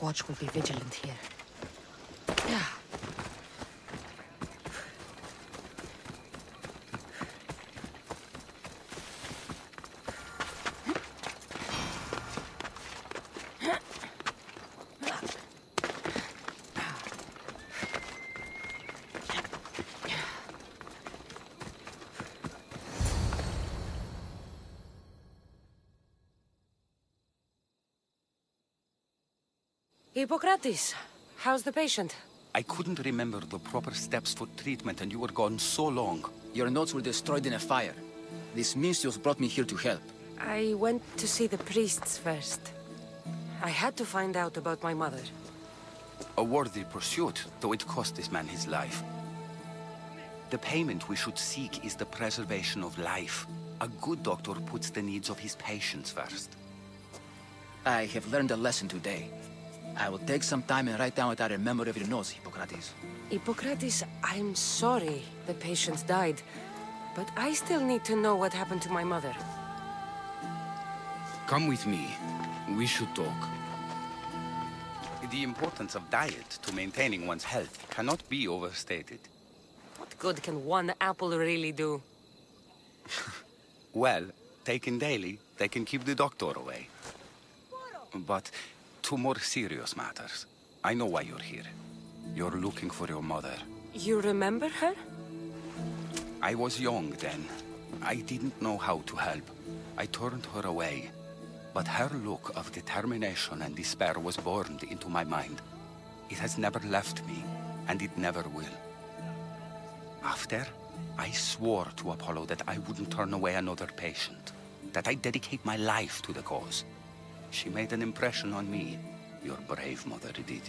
watch will be vigilant here. Yeah. Hippokrates, how's the patient? I couldn't remember the proper steps for treatment and you were gone so long. Your notes were destroyed in a fire. This means you've brought me here to help. I went to see the priests first. I had to find out about my mother. A worthy pursuit, though it cost this man his life. The payment we should seek is the preservation of life. A good doctor puts the needs of his patients first. I have learned a lesson today. I will take some time and write down what I remember of your notes, Hippokrates. Hippokrates, I'm sorry the patient died, but I still need to know what happened to my mother. Come with me. We should talk. The importance of diet to maintaining one's health cannot be overstated. What good can one apple really do? Well, taken daily, they can keep the doctor away. But to more serious matters. I know why you're here. You're looking for your mother. You remember her? I was young then. I didn't know how to help. I turned her away. But her look of determination and despair was burned into my mind. It has never left me, and it never will. After, I swore to Apollo that I wouldn't turn away another patient, that I'd dedicate my life to the cause. She made an impression on me. Your brave mother did.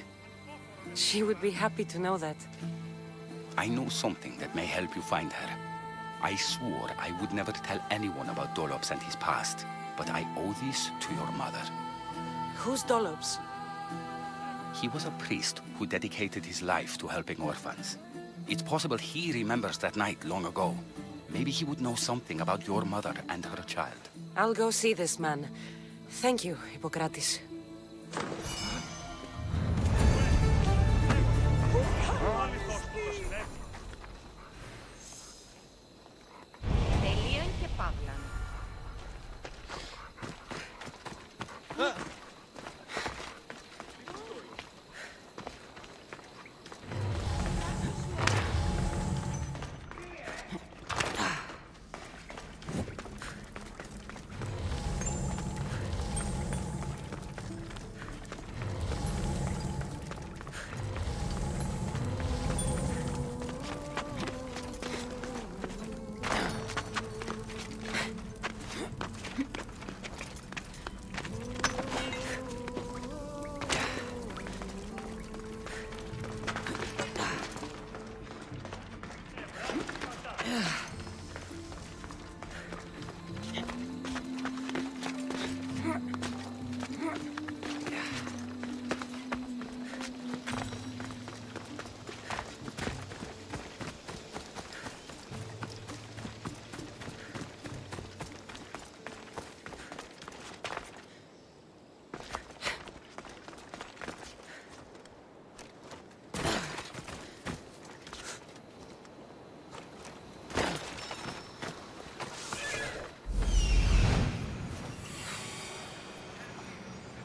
She would be happy to know that. I know something that may help you find her. I swore I would never tell anyone about Dolops and his past, but I owe this to your mother. Who's Dolops? He was a priest who dedicated his life to helping orphans. It's possible he remembers that night long ago. Maybe he would know something about your mother and her child. I'll go see this man. Thank you, Hippokrates.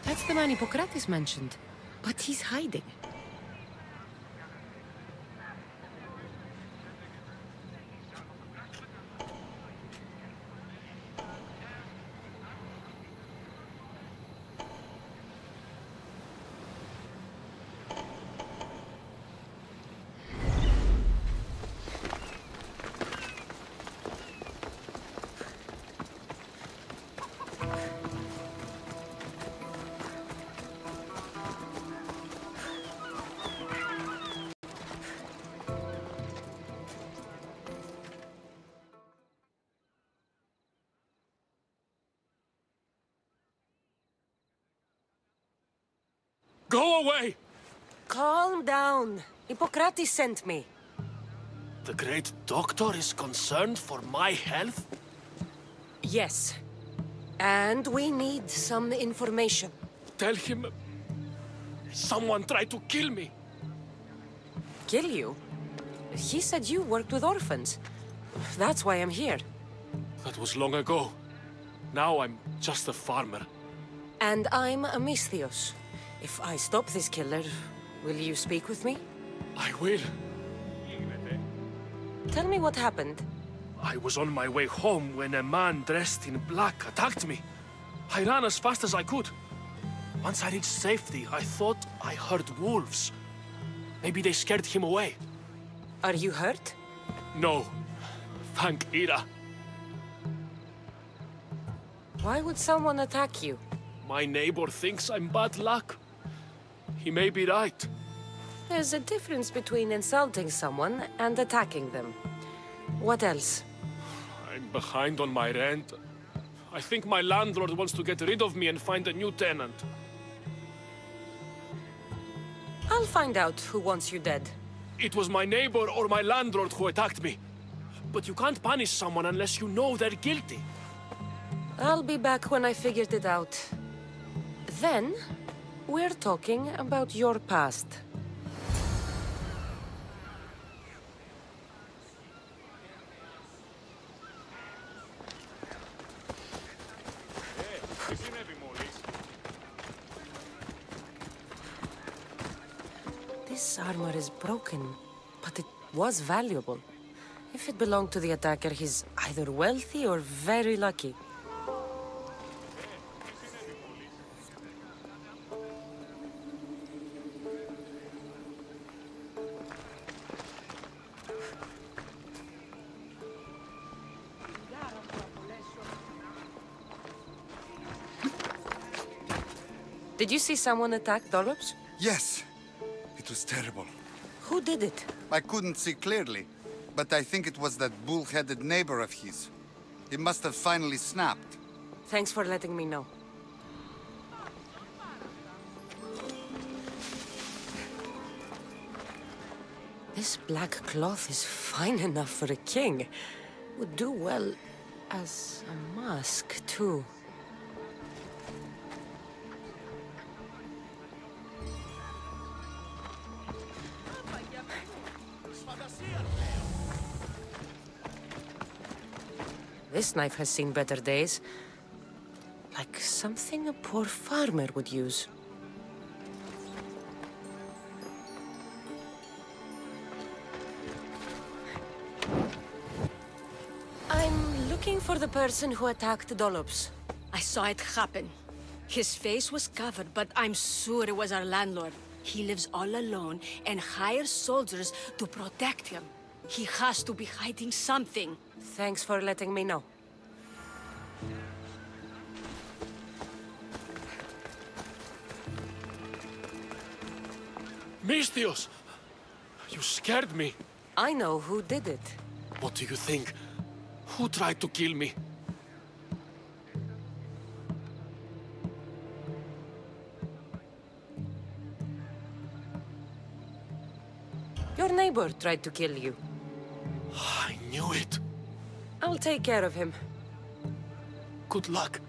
That's the man Hippokrates mentioned, but he's hiding. Go away! Calm down. Hippokrates sent me. The great doctor is concerned for my health? Yes. And we need some information. Tell him... Someone tried to kill me. Kill you? He said you worked with orphans. That's why I'm here. That was long ago. Now I'm just a farmer. And I'm Amistheos. If I stop this killer, will you speak with me? I will. Tell me what happened. I was on my way home when a man dressed in black attacked me. I ran as fast as I could. Once I reached safety, I thought I heard wolves. Maybe they scared him away. Are you hurt? No. Thank Ira. Why would someone attack you? My neighbor thinks I'm bad luck. He may be right. There's a difference between insulting someone and attacking them. What else? I'm behind on my rent. I think my landlord wants to get rid of me and find a new tenant. I'll find out who wants you dead. It was my neighbor or my landlord who attacked me. But you can't punish someone unless you know they're guilty. I'll be back when I figured it out. Then, we're talking about your past. This armor is broken, but it was valuable. If it belonged to the attacker, he's either wealthy or very lucky. Did you see someone attack Dollops? Yes. It was terrible. Who did it? I couldn't see clearly, but I think it was that bull-headed neighbor of his. He must have finally snapped. Thanks for letting me know. This black cloth is fine enough for a king. Would do well as a mask, too. This knife has seen better days. Like something a poor farmer would use. I'm looking for the person who attacked Dollops. I saw it happen. His face was covered, but I'm sure it was our landlord. He lives all alone and hires soldiers to protect him. He has to be hiding something. Thanks for letting me know. Mistios! You scared me. I know who did it. What do you think? Who tried to kill me? Your neighbor tried to kill you. I knew it. I'll take care of him. Good luck.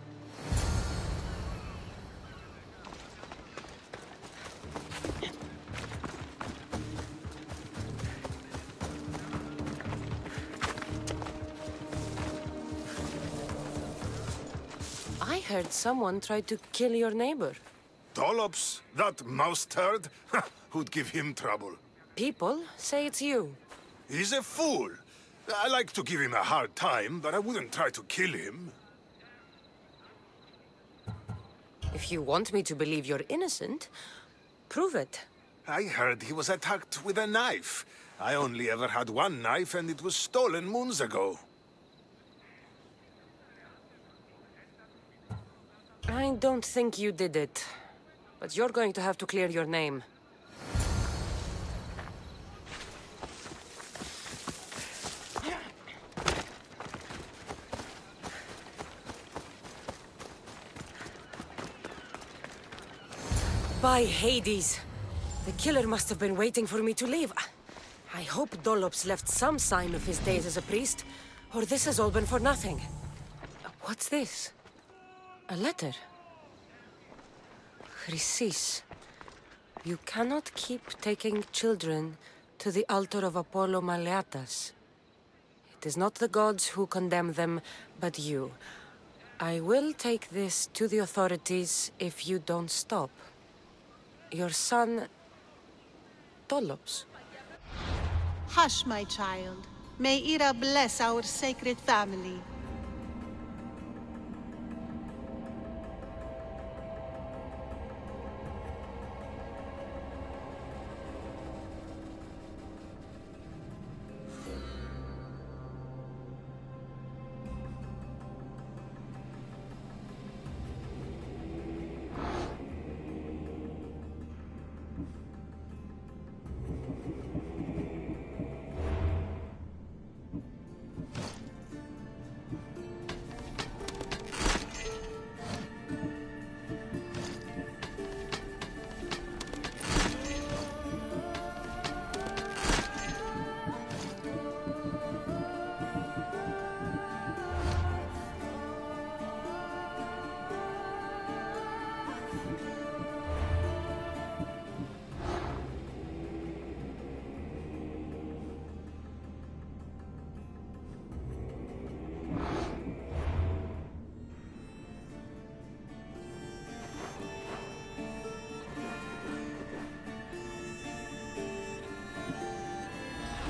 I heard someone tried to kill your neighbor. Dollops, that mouse turd? Who'd give him trouble? People say it's you. He's a fool. I like to give him a hard time, but I wouldn't try to kill him. If you want me to believe you're innocent, prove it. I heard he was attacked with a knife. I only ever had one knife, and it was stolen moons ago. I don't think you did it. But you're going to have to clear your name. By Hades! The killer must have been waiting for me to leave. I hope Dollops left some sign of his days as a priest, or this has all been for nothing. What's this? A letter. Chrysis. You cannot keep taking children to the altar of Apollo Maleatas. It is not the gods who condemn them, but you. I will take this to the authorities if you don't stop. Your son... Dolops. Hush, my child. May Ira bless our sacred family.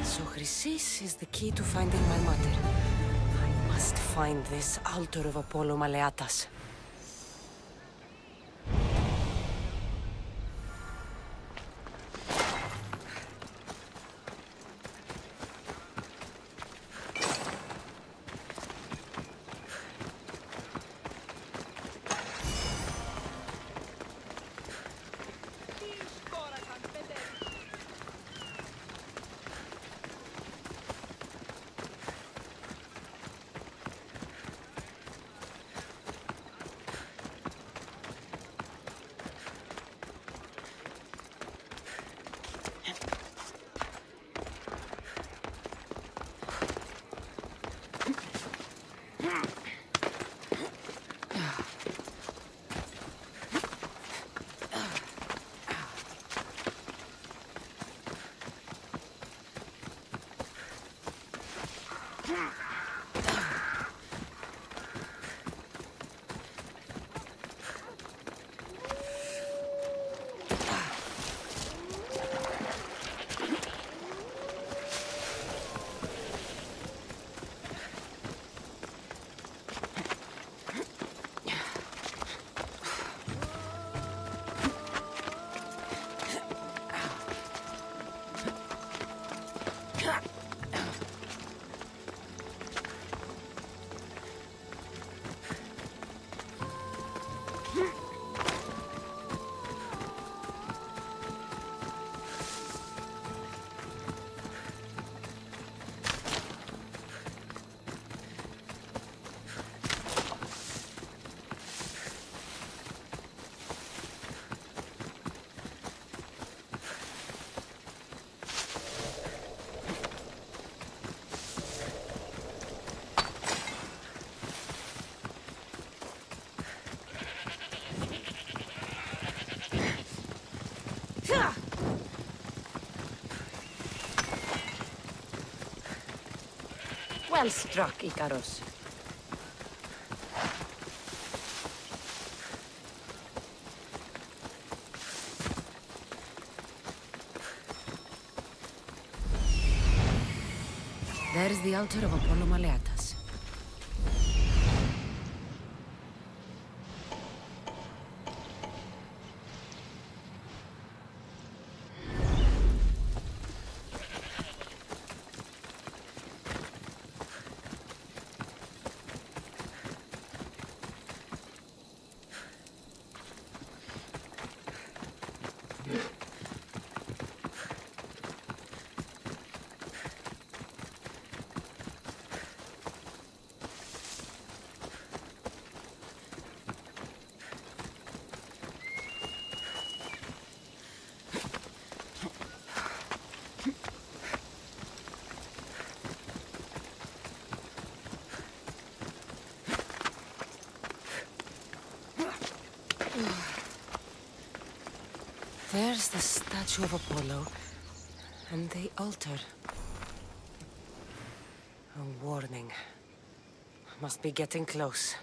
So Chrysis is the key to finding my mother. I must find this altar of Apollo Maleatas. Well struck, Icarus. There is the altar of Apollo Maleatas. There's the statue of Apollo, and the altar. A warning. Must be getting close.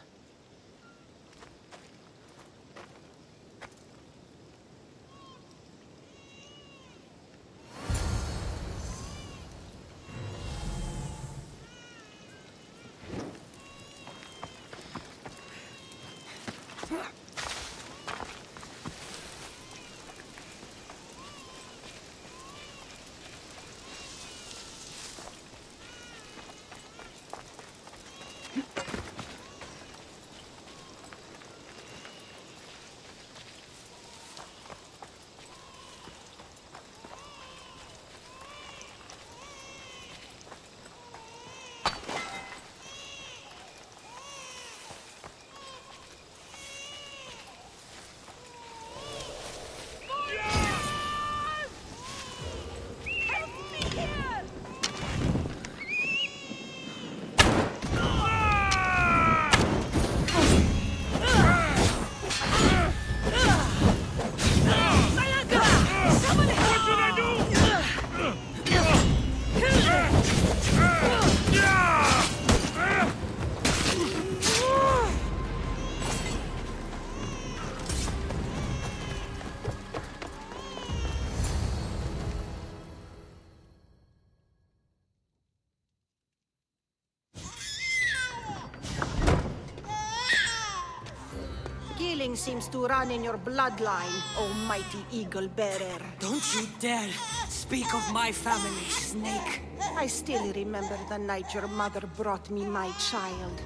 Seems to run in your bloodline, oh mighty eagle bearer. Don't you dare speak of my family, Snake. I still remember the night your mother brought me my child.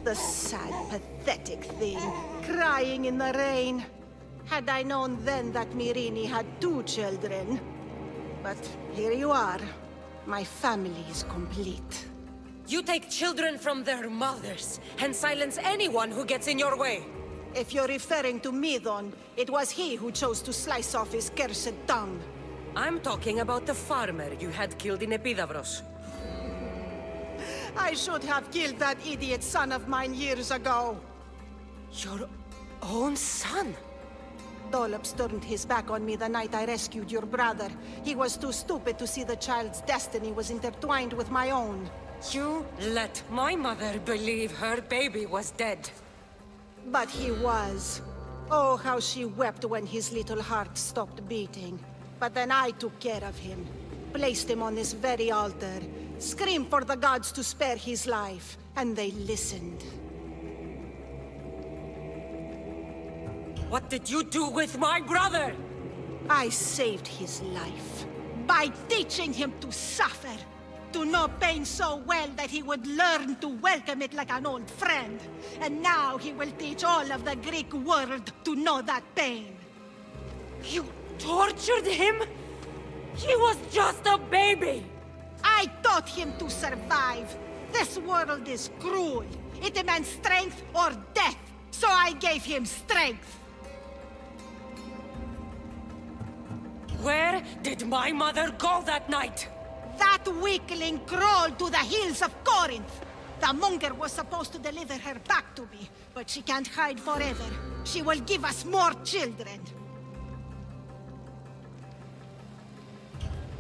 The sad, pathetic thing, crying in the rain. Had I known then that Myrrine had 2 children. But here you are. My family is complete. You take children from their mothers and silence anyone who gets in your way. If you're referring to Midon, it was he who chose to slice off his cursed tongue. I'm talking about the farmer you had killed in Epidavros. I should have killed that idiot son of mine years ago. Your own son? Dollops turned his back on me the night I rescued your brother. He was too stupid to see the child's destiny was intertwined with my own. You let my mother believe her baby was dead. But he was. Oh, how she wept when his little heart stopped beating. But then I took care of him. Placed him on this very altar. Screamed for the gods to spare his life. And they listened. What did you do with my brother? I saved his life. By teaching him to suffer. To know pain so well that he would learn to welcome it like an old friend. And now he will teach all of the Greek world to know that pain. You tortured him? He was just a baby! I taught him to survive. This world is cruel. It demands strength or death. So I gave him strength. Where did my mother go that night? That weakling crawled to the hills of Corinth. The monger was supposed to deliver her back to me, but she can't hide forever. She will give us more children.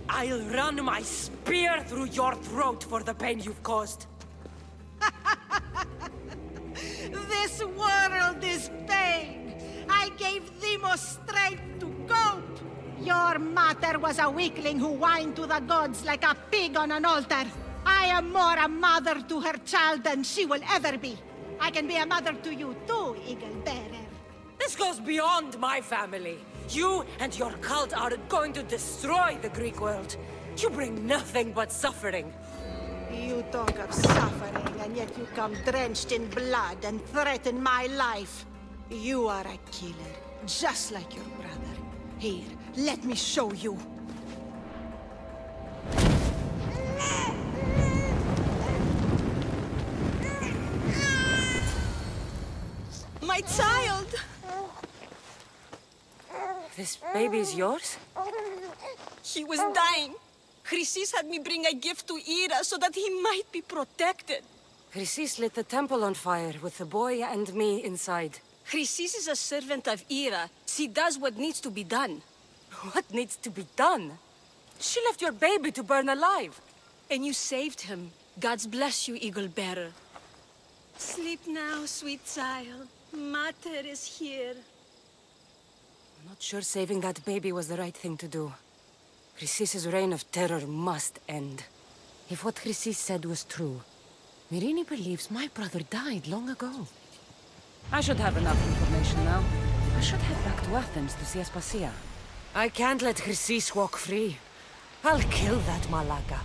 I'll run my spear through your throat for the pain you've caused. This world is pain. I gave Demos strength to cope. Your mother was a weakling who whined to the gods like a pig on an altar. I am more a mother to her child than she will ever be. I can be a mother to you too, Eagle Bearer. This goes beyond my family. You and your cult are going to destroy the Greek world. You bring nothing but suffering. You talk of suffering, and yet you come drenched in blood and threaten my life. You are a killer, just like your brother. Here, let me show you. My child! This baby's yours? He was dying. Chrysis had me bring a gift to Ira so that he might be protected. Chrysis lit the temple on fire with the boy and me inside. Chrysis is a servant of Ira. She does what needs to be done. What needs to be done? She left your baby to burn alive. And you saved him. God's bless you, Eagle Bearer. Sleep now, sweet child. Mater is here. I'm not sure saving that baby was the right thing to do. Chrysis' reign of terror must end. If what Chrysis said was true, Myrrine believes my brother died long ago. I should have enough information now. I should head back to Athens to see Aspasia. I can't let Chrysis walk free. I'll kill that Malaka.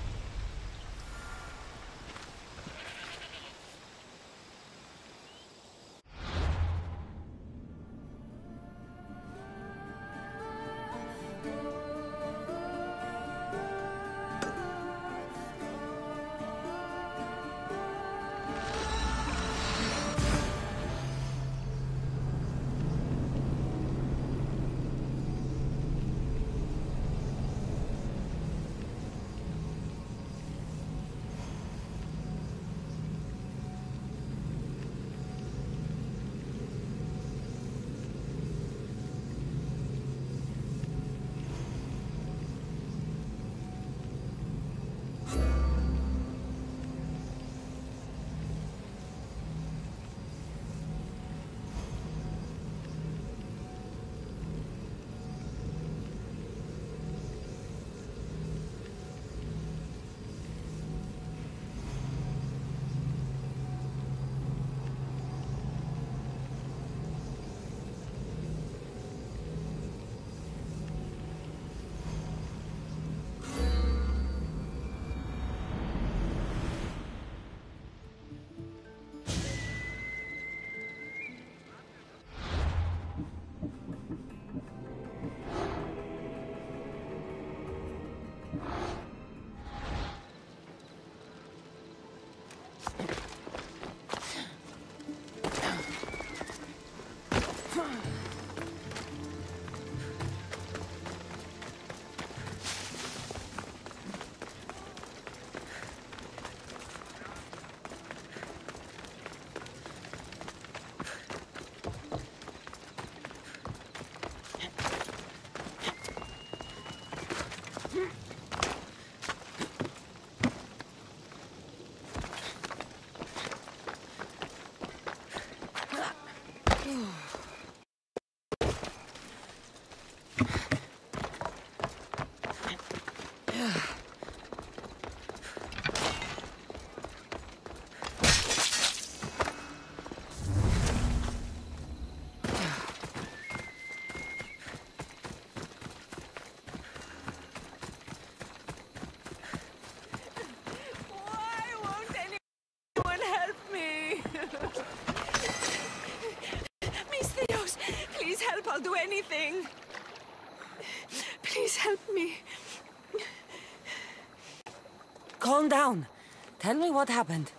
I'll do anything. Please help me. Calm down. Tell me what happened.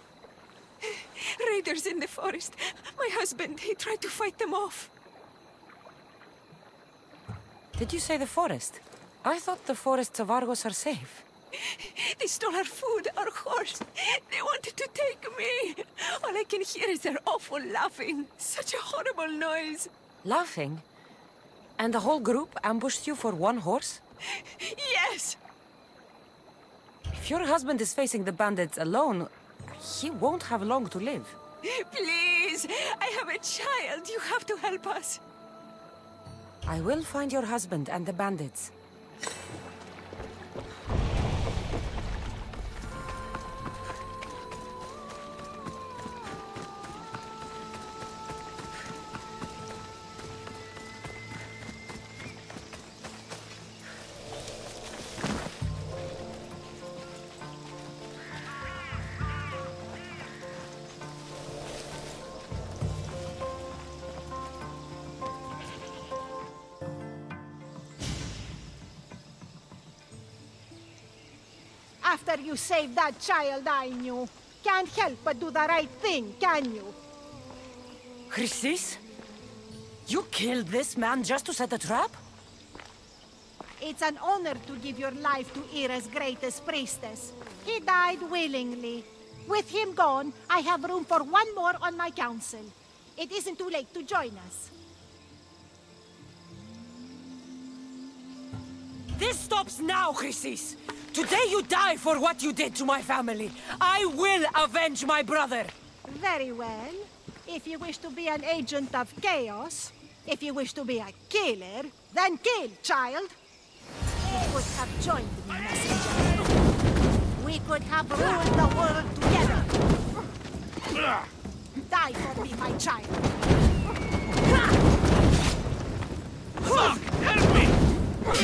Raiders in the forest. My husband, he tried to fight them off. Did you say the forest? I thought the forests of Argos are safe. They stole our food, our horse. They wanted to take me. All I can hear is their awful laughing. Such a horrible noise. Laughing? And the whole group ambushed you for one horse? Yes! If your husband is facing the bandits alone, he won't have long to live. Please! I have a child. You have to help us. I will find your husband and the bandits. After you saved that child I knew. Can't help but do the right thing, can you? Chrysis? You killed this man just to set a trap? It's an honor to give your life to Ira's greatest priestess. He died willingly. With him gone, I have room for one more on my council. It isn't too late to join us. This stops now, Chrysis! Today you die for what you did to my family. I will avenge my brother! Very well. If you wish to be an agent of chaos, if you wish to be a killer, then kill, child! You could have joined me, messenger. We could have ruled the world together. Die for me, my child. Fuck! Help me! Put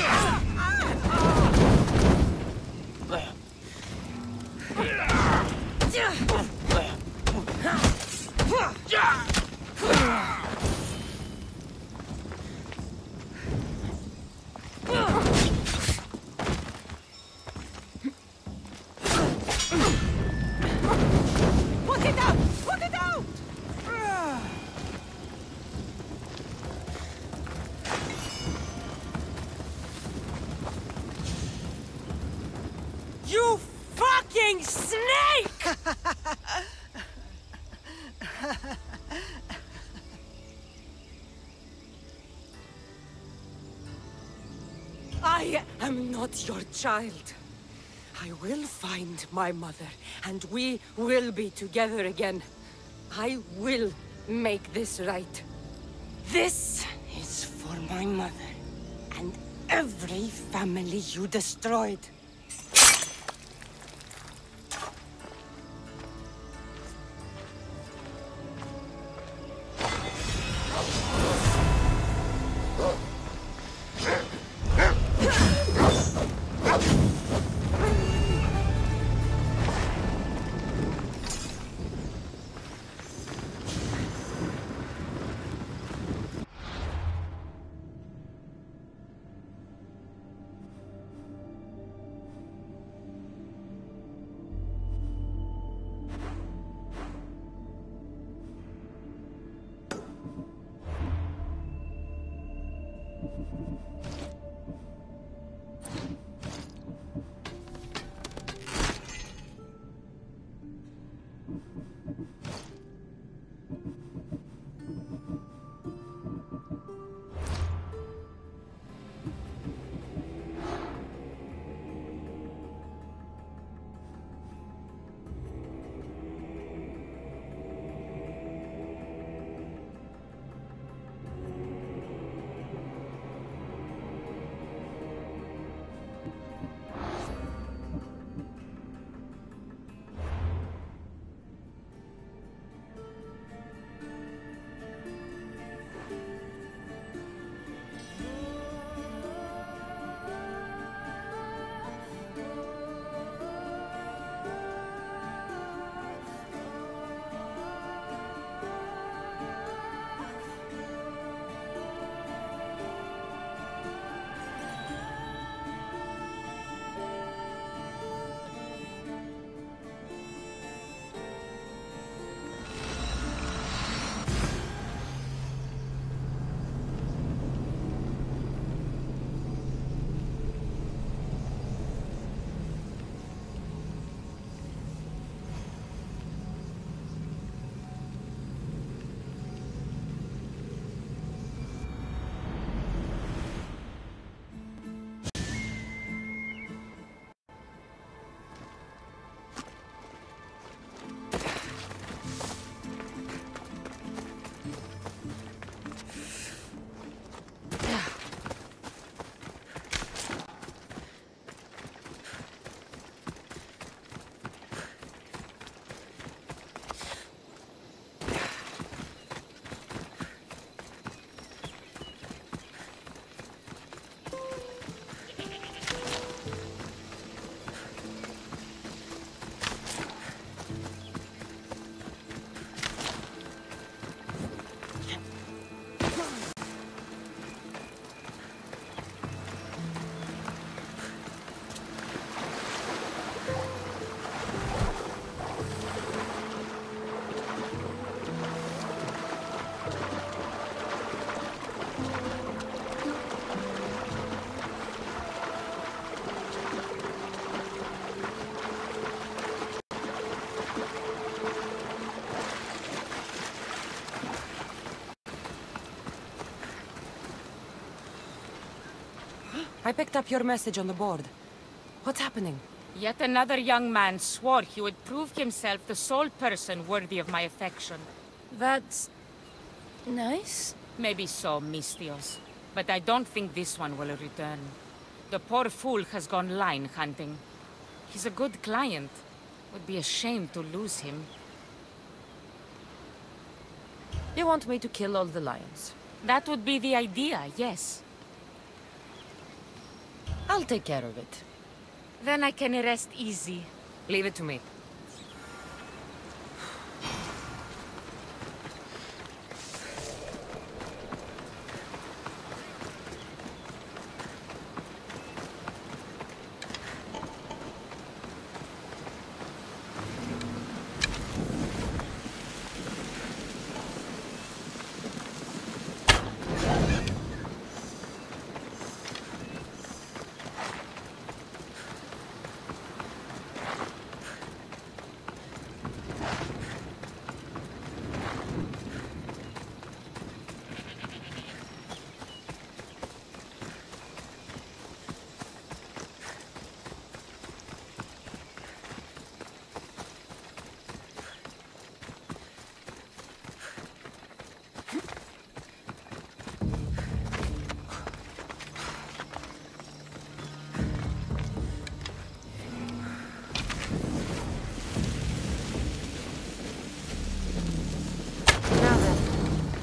it out! Put it out! You fucking snake! I am not your child. I will find my mother, and we will be together again. I will make this right. This is for my mother, and every family you destroyed. I picked up your message on the board. What's happening? Yet another young man swore he would prove himself the sole person worthy of my affection. That's... nice? Maybe so, Mistios. But I don't think this one will return. The poor fool has gone lion hunting. He's a good client. Would be a shame to lose him. You want me to kill all the lions? That would be the idea, yes. I'll take care of it. Then I can rest easy. Leave it to me.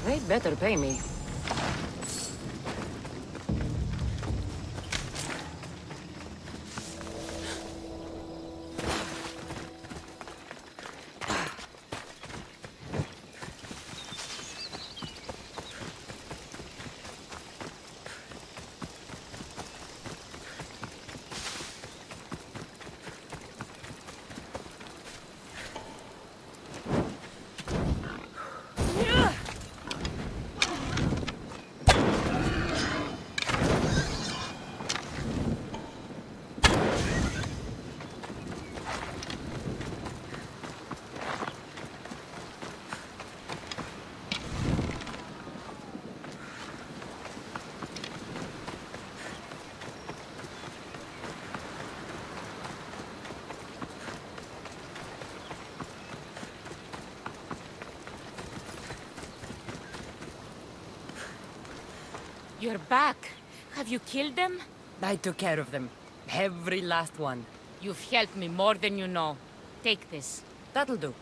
They'd better pay me. You're back. Have you killed them? I took care of them. Every last one. You've helped me more than you know. Take this. That'll do.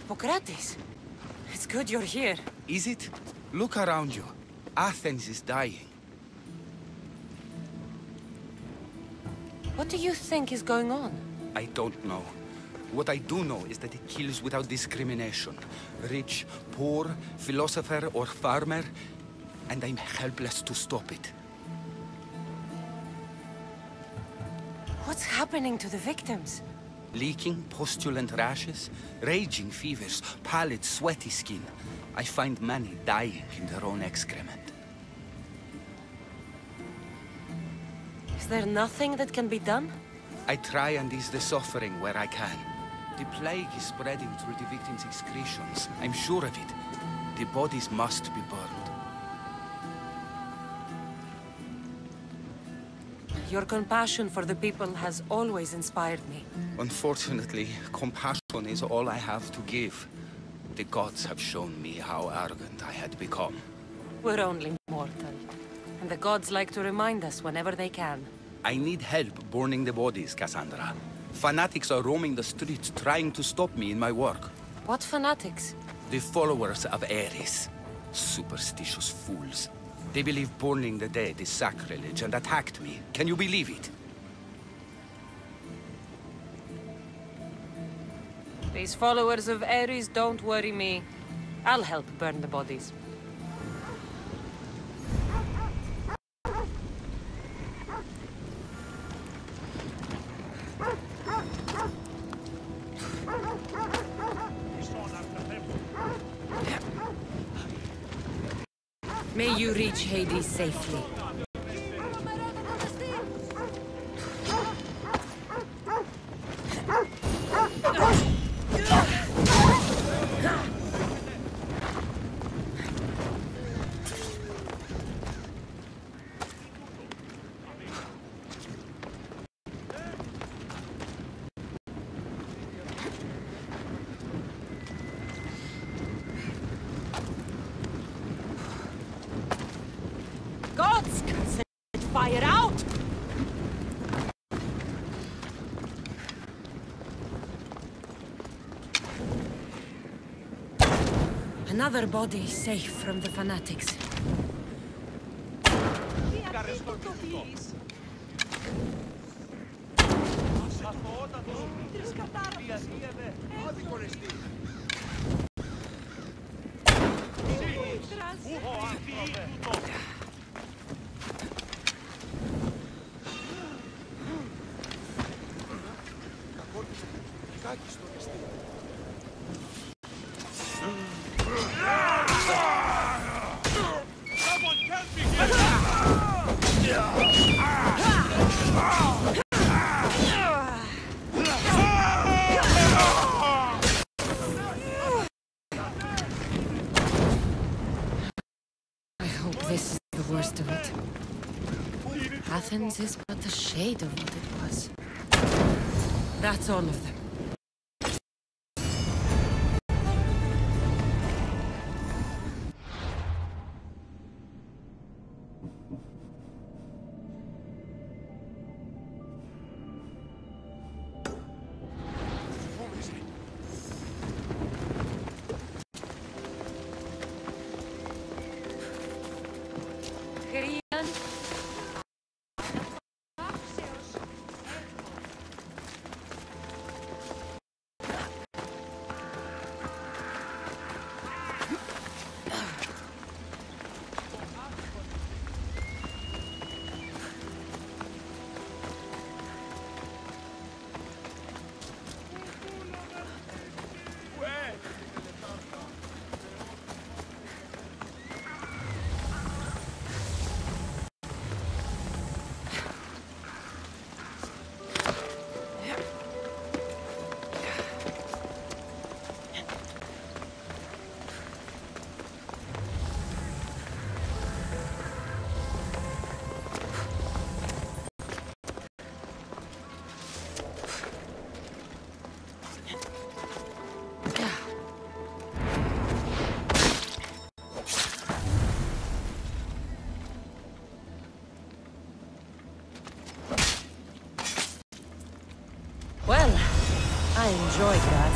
Hippokrates. It's good you're here. Is it? Look around you. Athens is dying. What do you think is going on? I don't know. What I do know is that it kills without discrimination. Rich, poor, philosopher or farmer, and I'm helpless to stop it. What's happening to the victims? Leaking, postulant rashes, raging fevers, pallid, sweaty skin. I find many dying in their own excrement. Is there nothing that can be done? I try and ease the suffering where I can. The plague is spreading through the victims' excretions. I'm sure of it. The bodies must be burned. Your compassion for the people has always inspired me. Unfortunately, compassion is all I have to give. The gods have shown me how arrogant I had become. We're only mortal. And the gods like to remind us whenever they can. I need help burning the bodies, Kassandra. Fanatics are roaming the streets trying to stop me in my work. What fanatics? The followers of Ares. Superstitious fools. They believe burning the dead is sacrilege and attacked me. Can you believe it? These followers of Ares don't worry me. I'll help burn the bodies. May you reach Hades safely. Gods can set fire out! Another body safe from the fanatics. This is the worst of it. Athens is but a shade of what it was. That's all of them. Well, I enjoyed that.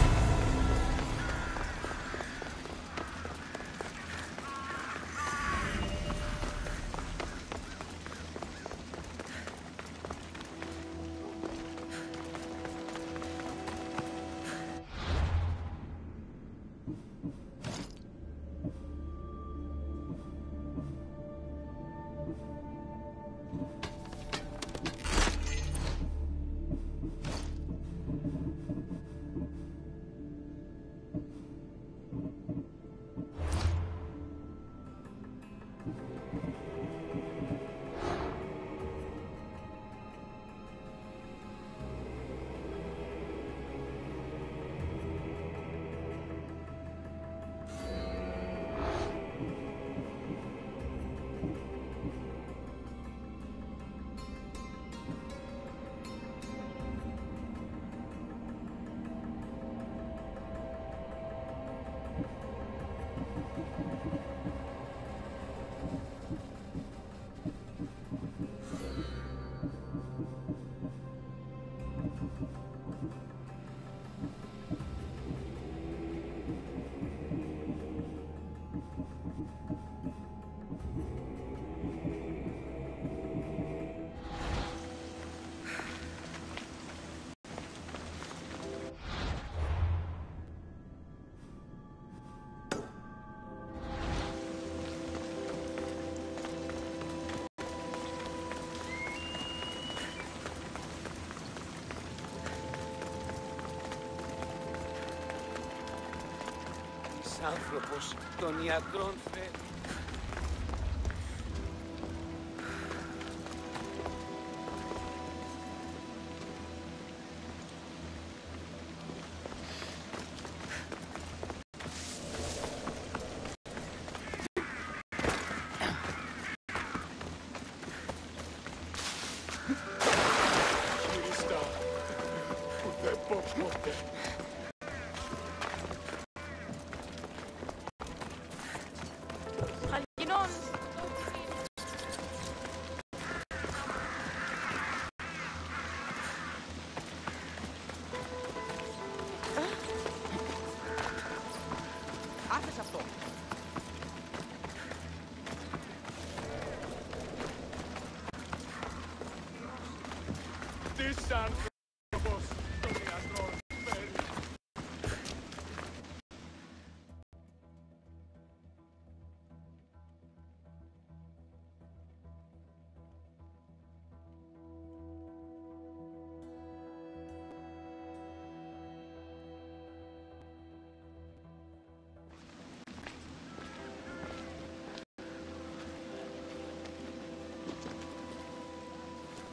άνθρωπος των ιατρών φέρει.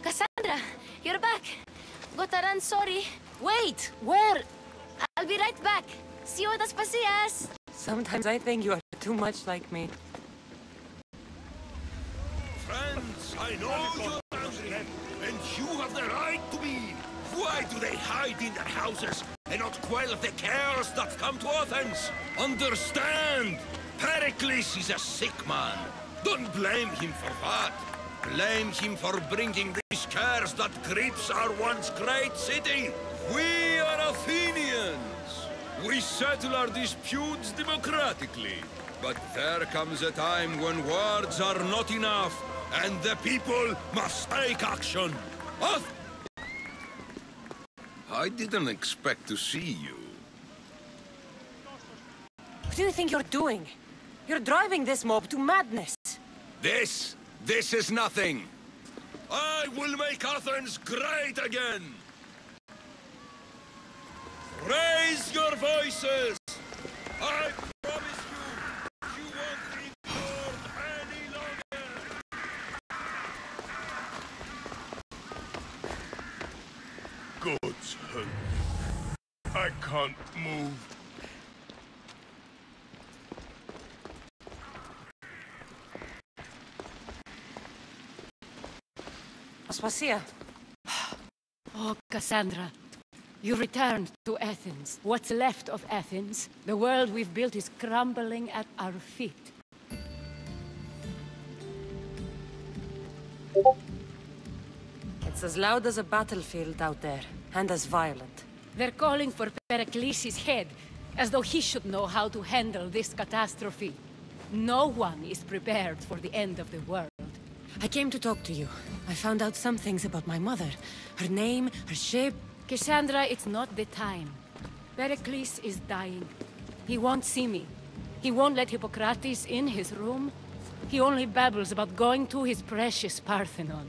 Kassandra, you're back. Gotta run, sorry. Wait! Where? I'll be right back. See you at Aspasia's. Sometimes I think you are too much like me. Friends, I know you're angry, and you have the right to be. Why do they hide in their houses and not quell the chaos that's come to Athens? Understand! Perikles is a sick man. Don't blame him for that. Blame him for bringing this curse that grips our once great city. We are Athenians. We settle our disputes democratically. But there comes a time when words are not enough, and the people must take action. I didn't expect to see you. What do you think you're doing? You're driving this mob to madness. This is nothing. I will make Athens great again. Raise your voices. I promise you won't be ignored any longer. God's help. I can't move. Aspasia. Oh, Kassandra. You returned to Athens. What's left of Athens? The world we've built is crumbling at our feet. It's as loud as a battlefield out there, and as violent. They're calling for Perikles' head, as though he should know how to handle this catastrophe. No one is prepared for the end of the world. I came to talk to you. I found out some things about my mother. Her name, her shape... Kassandra, it's not the time. Perikles is dying. He won't see me. He won't let Hippokrates in his room. He only babbles about going to his precious Parthenon.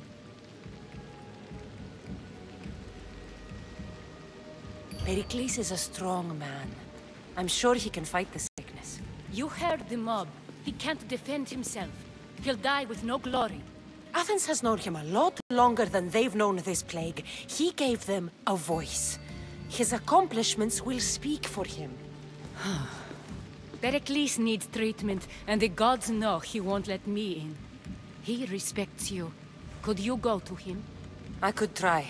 Perikles is a strong man. I'm sure he can fight the sickness. You heard the mob. He can't defend himself. He'll die with no glory. Athens has known him a lot longer than they've known this plague. He gave them a voice. His accomplishments will speak for him. Perikles needs treatment, and the gods know he won't let me in. He respects you. Could you go to him? I could try.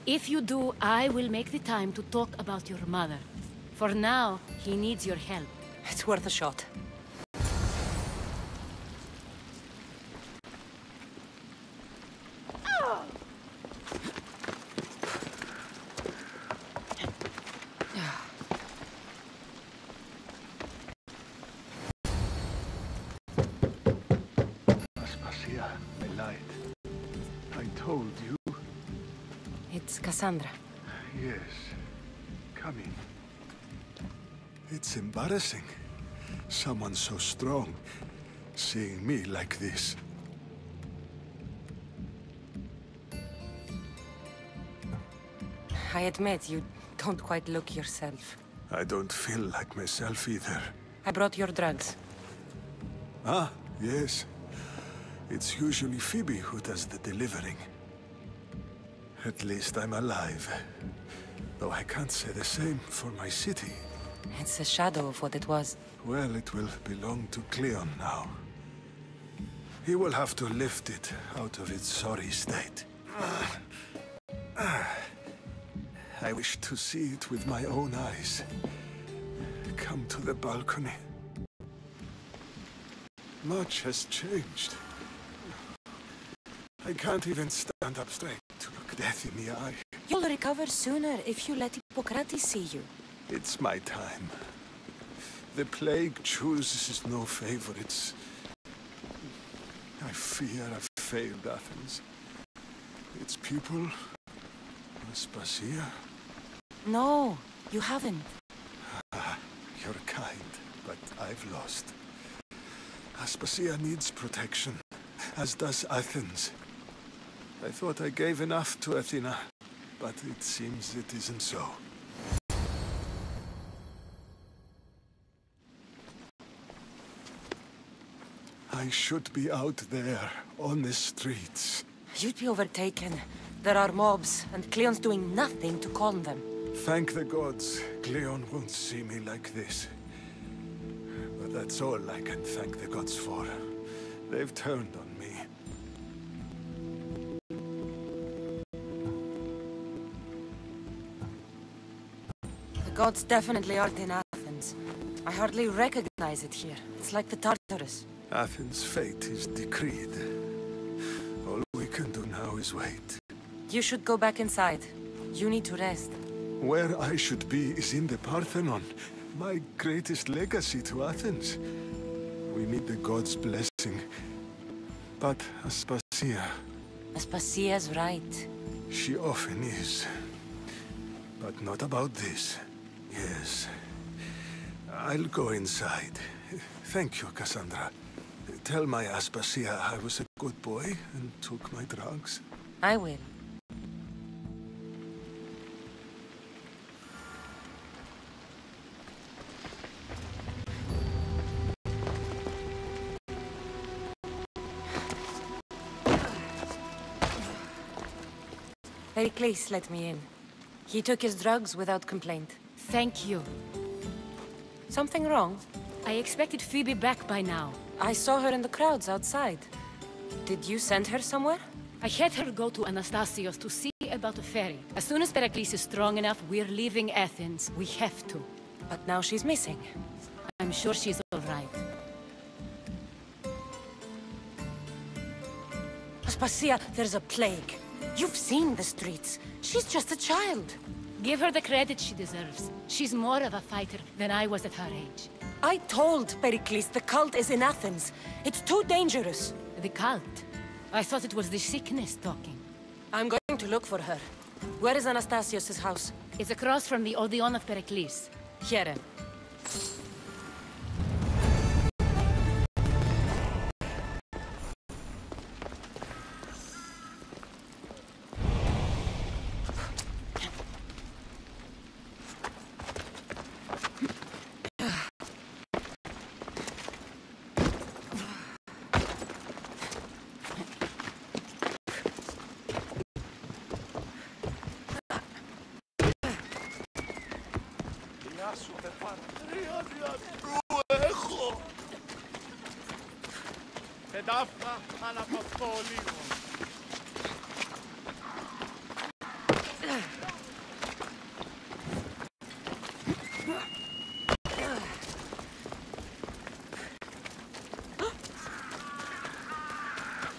If you do, I will make the time to talk about your mother. For now, he needs your help. It's worth a shot. Aspasia, my light. I told you. It's Kassandra. Yes. Come in. It's embarrassing. Someone so strong, seeing me like this. I admit, you don't quite look yourself. I don't feel like myself either. I brought your drugs. Ah, yes. It's usually Phoebe who does the delivering. At least I'm alive. Though I can't say the same for my city. It's a shadow of what it was. Well, it will belong to Cleon now. He will have to lift it out of its sorry state. I wish to see it with my own eyes. Come to the balcony. Much has changed. I can't even stand up straight to look death in the eye. You'll recover sooner if you let Hippokrates see you. It's my time. The plague chooses no favorites. I fear I've failed Athens. Its people, Aspasia. No, you haven't. You're kind, but I've lost. Aspasia needs protection, as does Athens. I thought I gave enough to Athena, but it seems it isn't so. I should be out there, on the streets. You'd be overtaken. There are mobs, and Cleon's doing nothing to calm them. Thank the gods, Cleon won't see me like this. But that's all I can thank the gods for. They've turned on me. The gods definitely aren't in Athens. I hardly recognize it here. It's like the Tartarus. Athens' fate is decreed. All we can do now is wait. You should go back inside. You need to rest. Where I should be is in the Parthenon, my greatest legacy to Athens. We need the gods' blessing. But Aspasia... Aspasia's right. She often is. But not about this. Yes. I'll go inside. Thank you, Kassandra. Tell my Aspasia I was a good boy and took my drugs. I will. Perikles let me in. He took his drugs without complaint. Thank you. Something wrong? I expected Phoebe back by now. I saw her in the crowds outside. Did you send her somewhere? I had her go to Anastasios to see about a ferry. As soon as Perikles is strong enough, we're leaving Athens. We have to. But now she's missing. I'm sure she's all right. Aspasia, there's a plague. You've seen the streets. She's just a child. Give her the credit she deserves. She's more of a fighter than I was at her age. I told Perikles the cult is in Athens. It's too dangerous. The cult? I thought it was the sickness talking. I'm going to look for her. Where is Anastasios' house? It's across from the Odeon of Perikles. Here.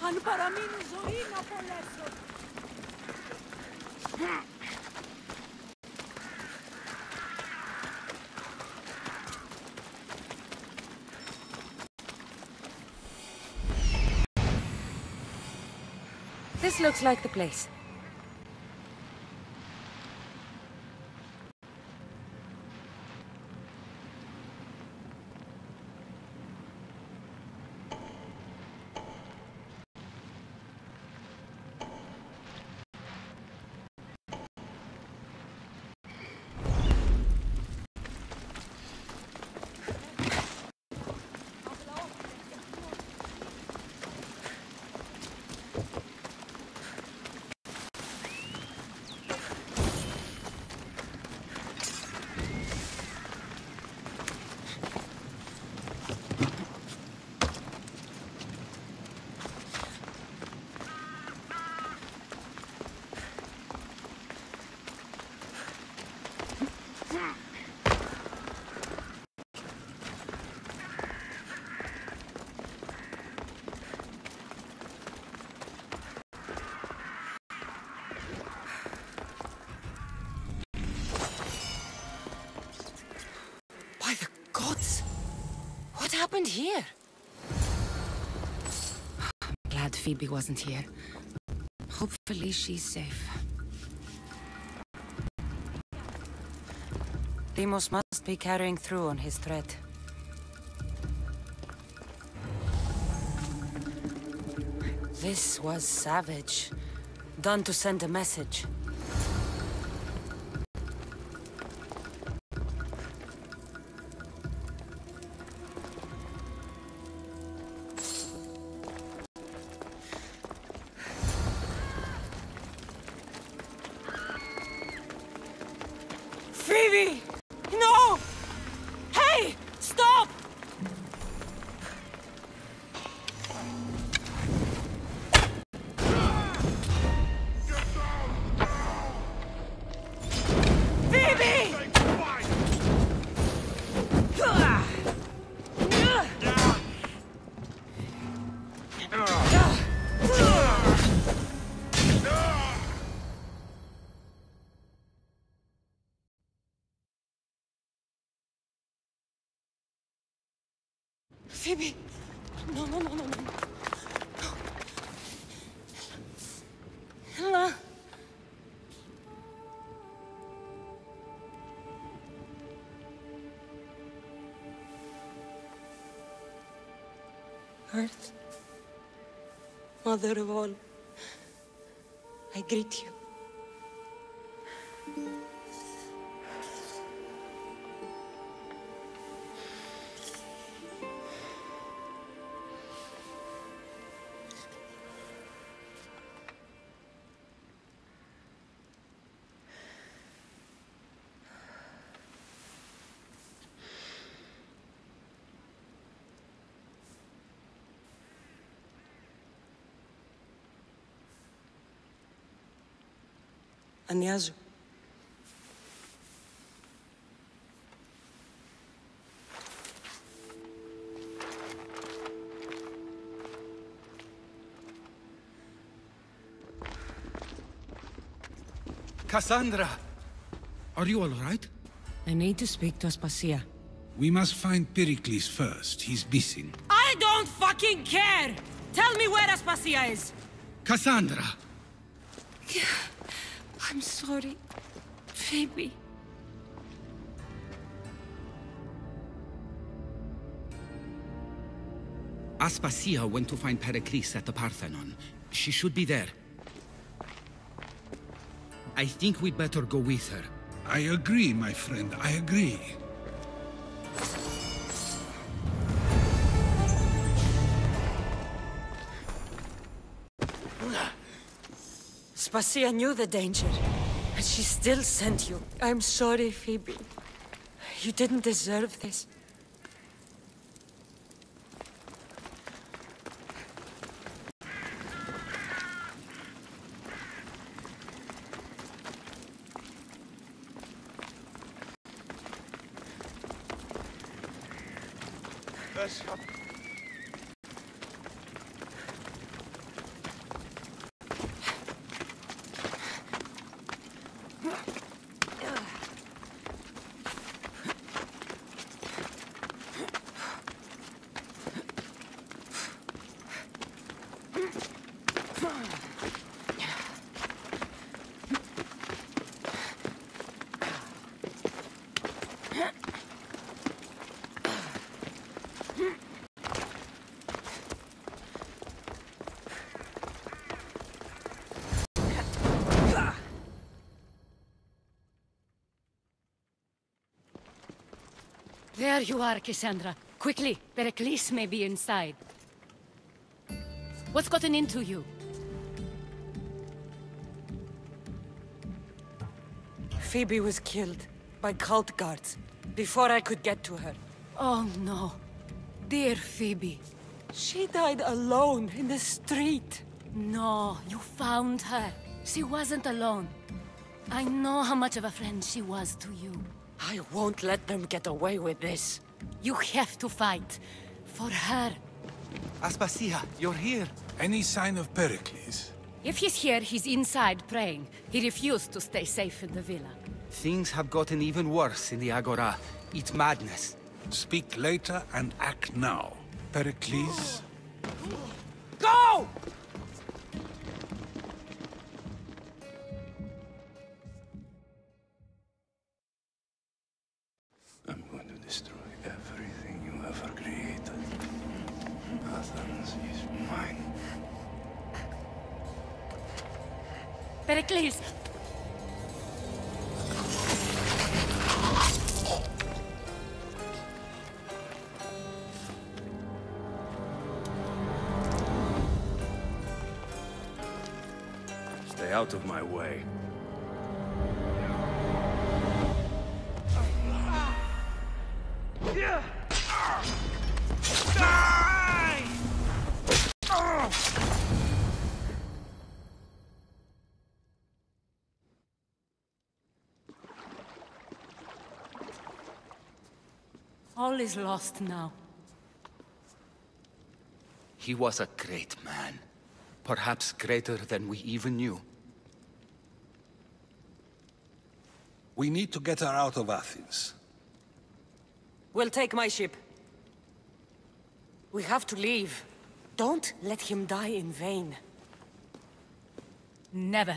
Αν παραμείνει ζωή να απολέσω. This looks like the place. happened here? I'm glad Phiobe wasn't here. Hopefully she's safe. Deimos must be carrying through on his threat. This was savage. Done to send a message. Phiobe! No! Hey! Stop! Phiobe! Phiobe! No, no, no, no, no. Ella. Earth, Mother of all, I greet you. Ανιάζω. Kassandra! Are you all right? I need to speak to Aspasia. We must find Perikles first. He's missing. I don't fucking care! Tell me where Aspasia is! Kassandra! I'm sorry, Phiobe. Aspasia went to find Perikles at the Parthenon. She should be there. I think we'd better go with her. I agree, my friend. I agree. Aspasia knew the danger, and she still sent you. I'm sorry, Phiobe. You didn't deserve this. There you are, Kassandra. Quickly, Perikles may be inside. What's gotten into you? Phiobe was killed by cult guards before I could get to her. Oh no. Dear Phiobe. She died alone in the street. No, you found her. She wasn't alone. I know how much of a friend she was to you. I won't let them get away with this. You have to fight. For her. Aspasia, you're here. Any sign of Perikles? If he's here, he's inside praying. He refused to stay safe in the villa. Things have gotten even worse in the Agora. It's madness. Speak later and act now. Perikles? Go! I'm going to destroy everything you ever created. Athens is mine. Perikles! Stay out of my way. All is lost now. He was a great man. Perhaps greater than we even knew. We need to get her out of Athens. We'll take my ship. We have to leave. Don't let him die in vain. Never.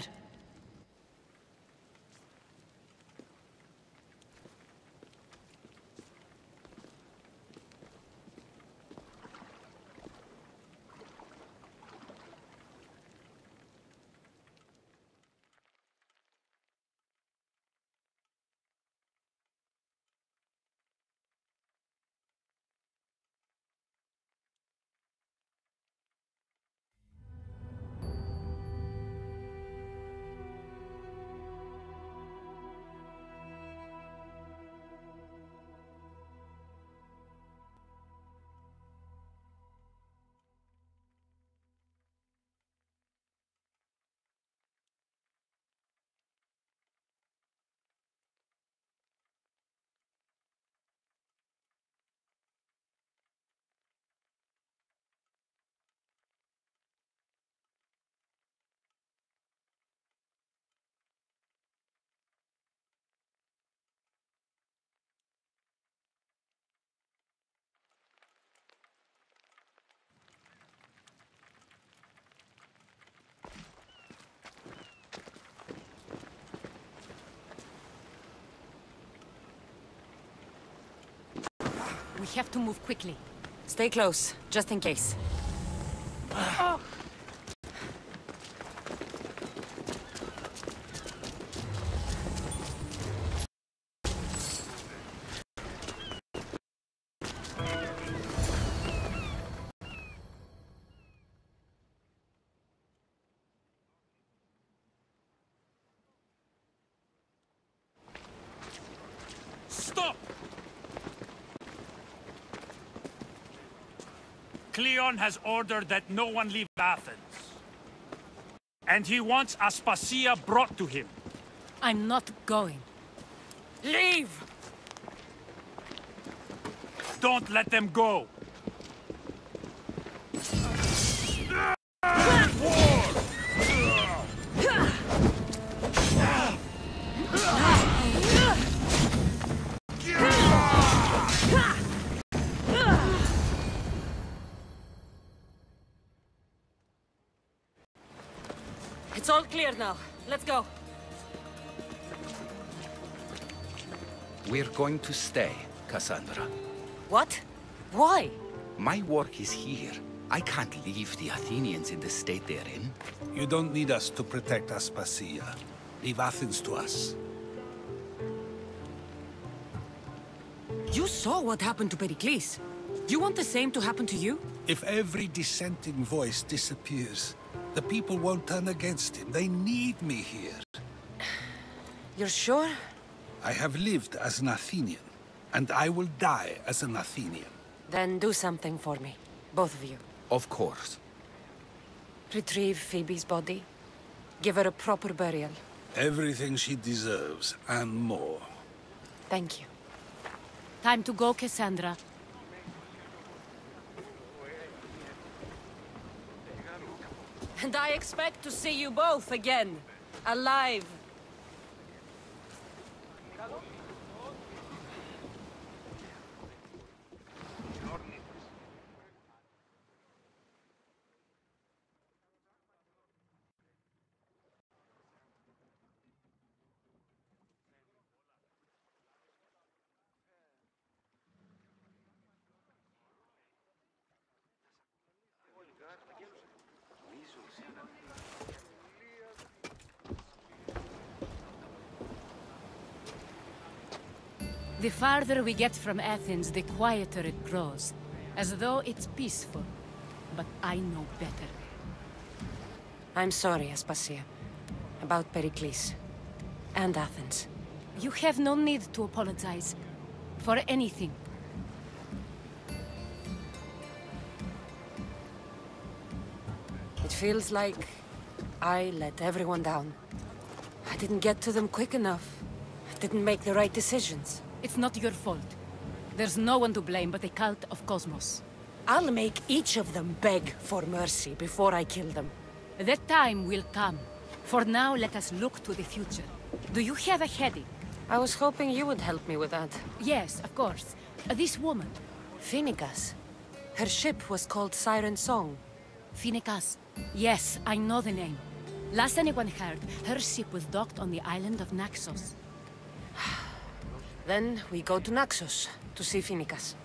We have to move quickly. Stay close, just in case. Stop! Cleon has ordered that no one leave Athens. And he wants Aspasia brought to him. I'm not going. Leave! Don't let them go! It's all clear now. Let's go. We're going to stay, Kassandra. What? Why? My work is here. I can't leave the Athenians in the state they're in. You don't need us to protect Aspasia. Leave Athens to us. You saw what happened to Perikles. You want the same to happen to you? If every dissenting voice disappears, the people won't turn against him. They need me here. You're sure? I have lived as an Athenian, and I will die as an Athenian. Then do something for me. Both of you. Of course. Retrieve Phoebe's body. Give her a proper burial. Everything she deserves, and more. Thank you. Time to go, Kassandra. And I expect to see you both again. Alive. The farther we get from Athens, the quieter it grows. As though it's peaceful. But I know better. I'm sorry, Aspasia. About Perikles. And Athens. You have no need to apologize. For anything. It feels like I let everyone down. I didn't get to them quick enough. I didn't make the right decisions. It's not your fault. There's no one to blame but the cult of Cosmos. I'll make each of them beg for mercy before I kill them. That time will come. For now, let us look to the future. Do you have a headache? I was hoping you would help me with that. Yes, of course. This woman. Phineas. Her ship was called Siren Song. Phineas. Yes, I know the name. Last anyone heard, her ship was docked on the island of Naxos. Then we go to Naxos to see Phineas.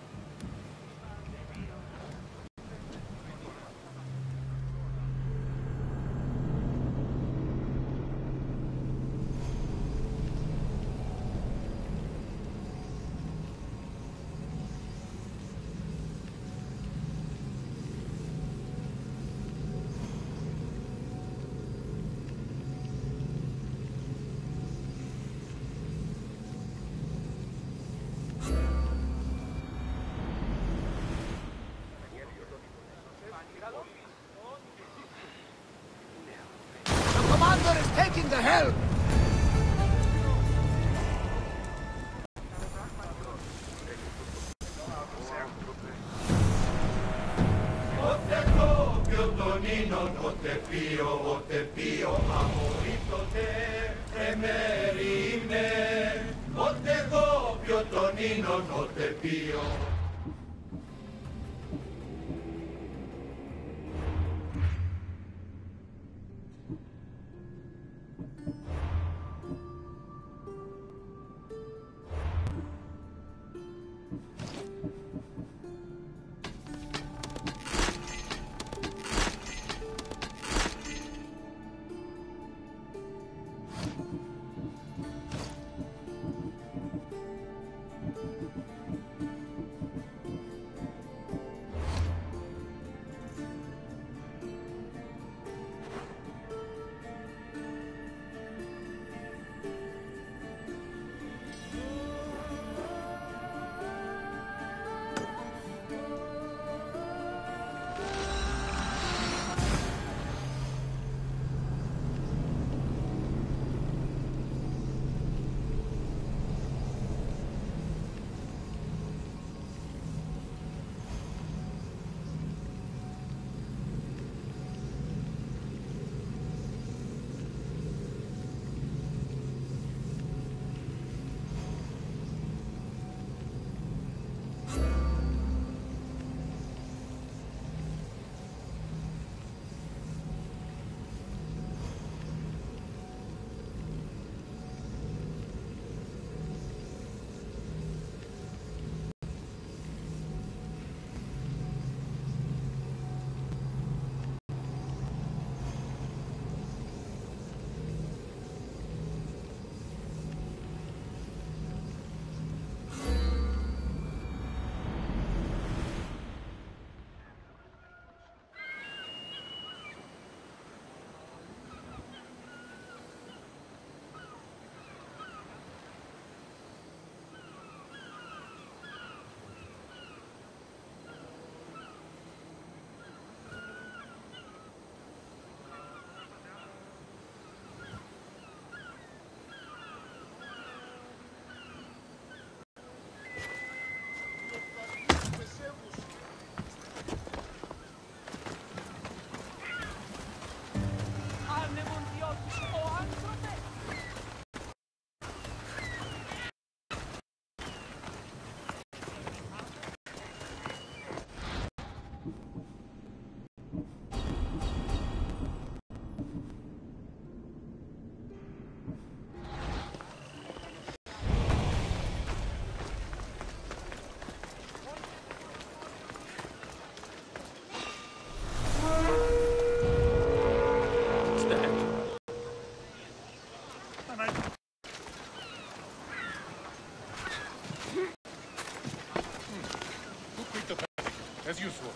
Taking the helm! as usual.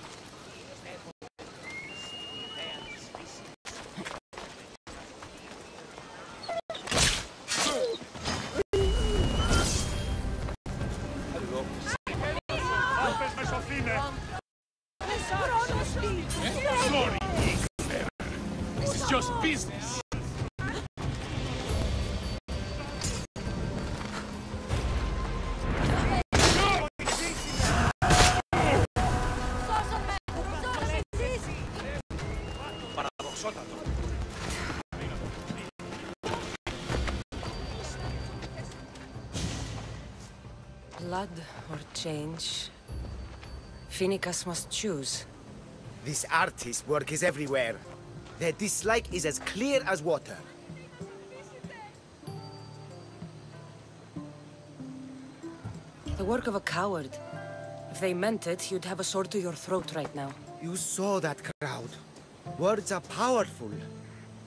Sorry, this is just business. Blood or change? Phiobe must choose. This artist's work is everywhere. Their dislike is as clear as water. The work of a coward. If they meant it, you'd have a sword to your throat right now. You saw that crowd. Words are powerful.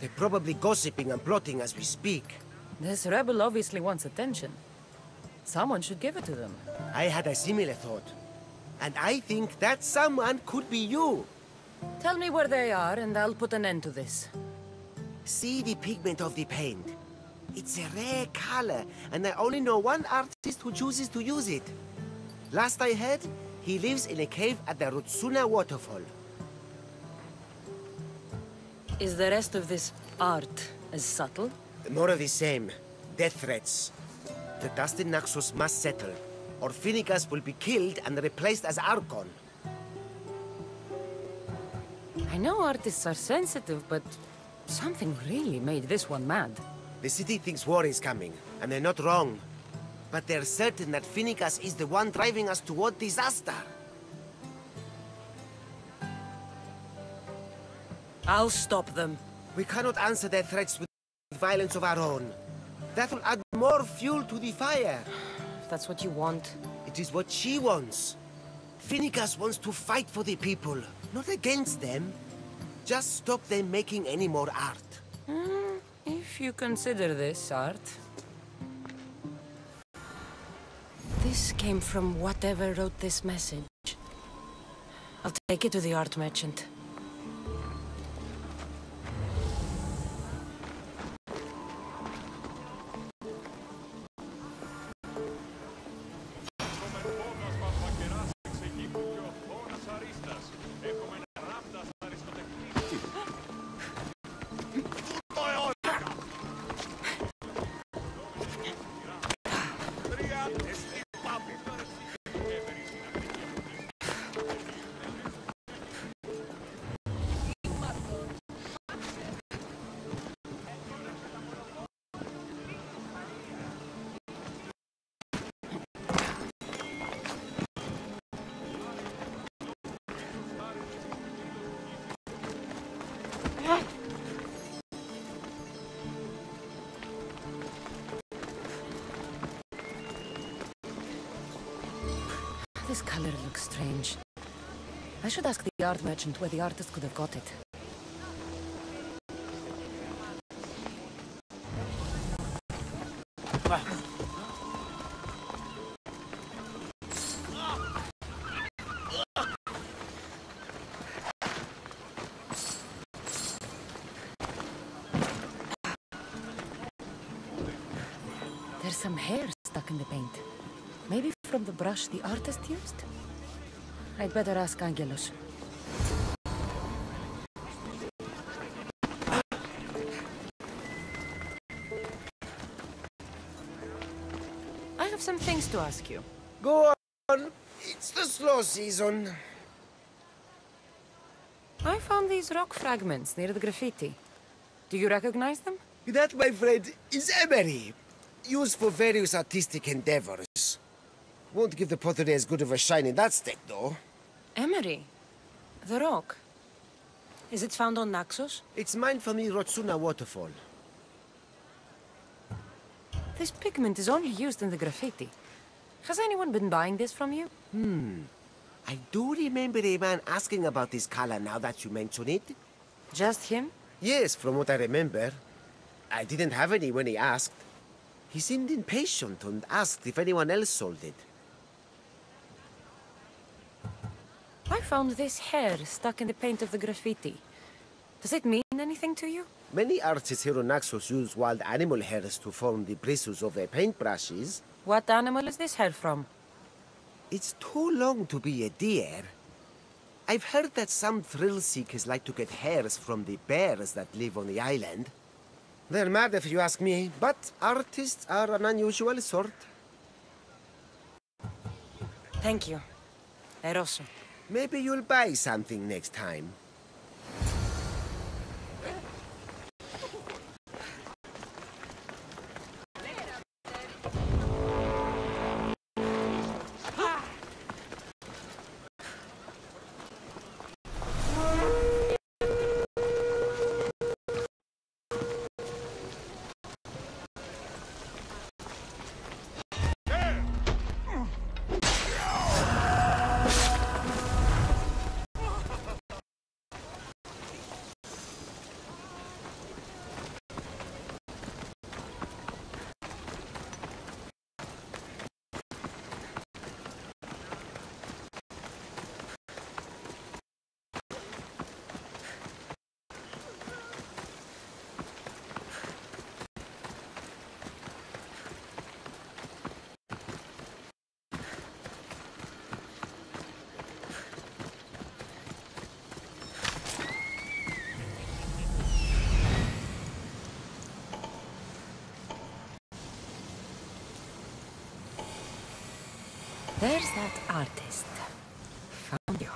They're probably gossiping and plotting as we speak. This rebel obviously wants attention. Someone should give it to them. I had a similar thought. And I think that someone could be you. Tell me where they are, and I'll put an end to this. See the pigment of the paint. It's a rare color, and I only know one artist who chooses to use it. Last I heard, he lives in a cave at the Rutsuna waterfall. Is the rest of this art as subtle? More of the same. Death threats. The dust in Naxos must settle, or Phiobe will be killed and replaced as Archon. I know artists are sensitive, but something really made this one mad. The city thinks war is coming, and they're not wrong. But they're certain that Phiobe is the one driving us toward disaster. I'll stop them. We cannot answer their threats with violence of our own. That will add more fuel to the fire. If that's what you want. It is what she wants. Phiobe wants to fight for the people, not against them. Just stop them making any more art. If you consider this art. This came from whatever wrote this message. I'll take it to the art merchant. This color looks strange. I should ask the art merchant where the artist could have got it. There's some hair stuck in the paint. Maybe from the brush the artist used? I'd better ask Angelos. I have some things to ask you. Go on. It's the slow season. I found these rock fragments near the graffiti. Do you recognize them? That, my friend, is emery. Used for various artistic endeavors. Won't give the pottery as good of a shine in that state, though. Emery? The rock? Is it found on Naxos? It's mined from the Rutsuna waterfall. This pigment is only used in the graffiti. Has anyone been buying this from you? I do remember a man asking about this color now that you mention it. Just him? Yes, from what I remember. I didn't have any when he asked. He seemed impatient and asked if anyone else sold it. I I found this hair stuck in the paint of the graffiti. Does it mean anything to you? Many artists here on Naxos use wild animal hairs to form the bristles of their paintbrushes. What animal is this hair from? It's too long to be a deer. I've heard that some thrill seekers like to get hairs from the bears that live on the island. They're mad if you ask me, but artists are an unusual sort. Thank you. Eroso. Maybe you'll buy something next time. There's that artist. Found you.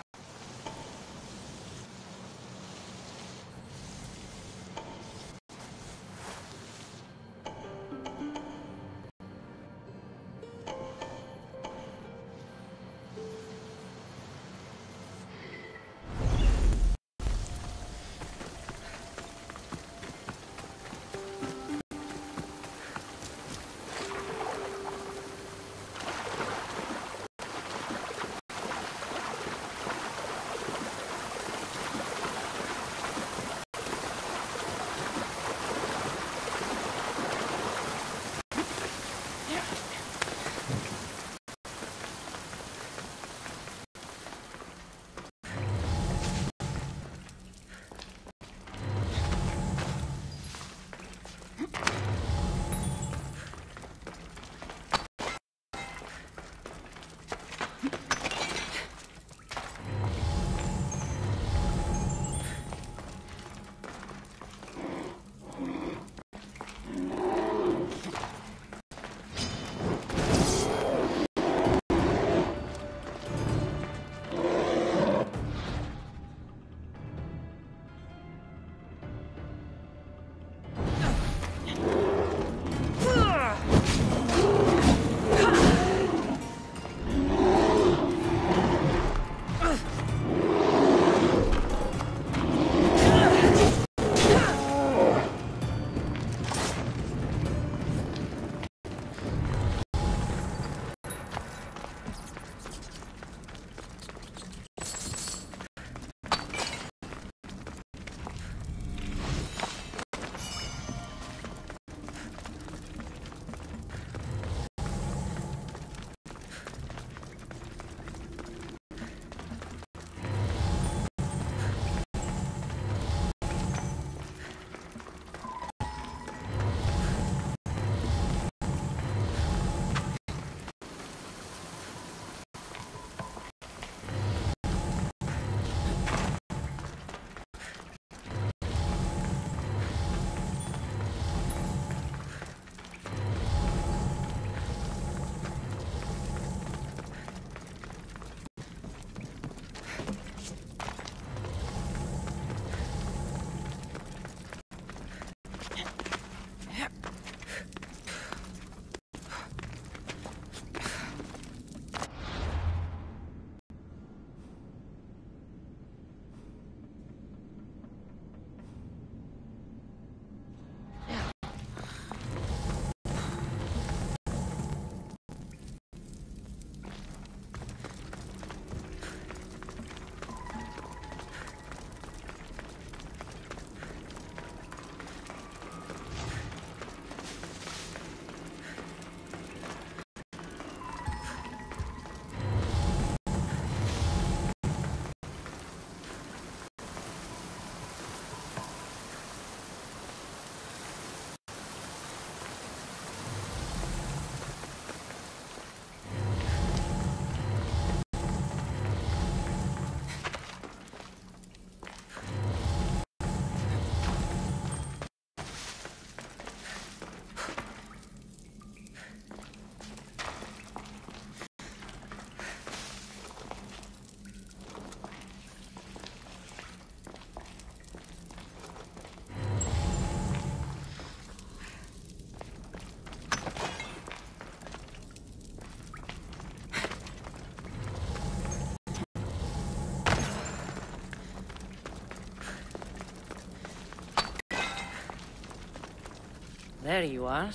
There you are.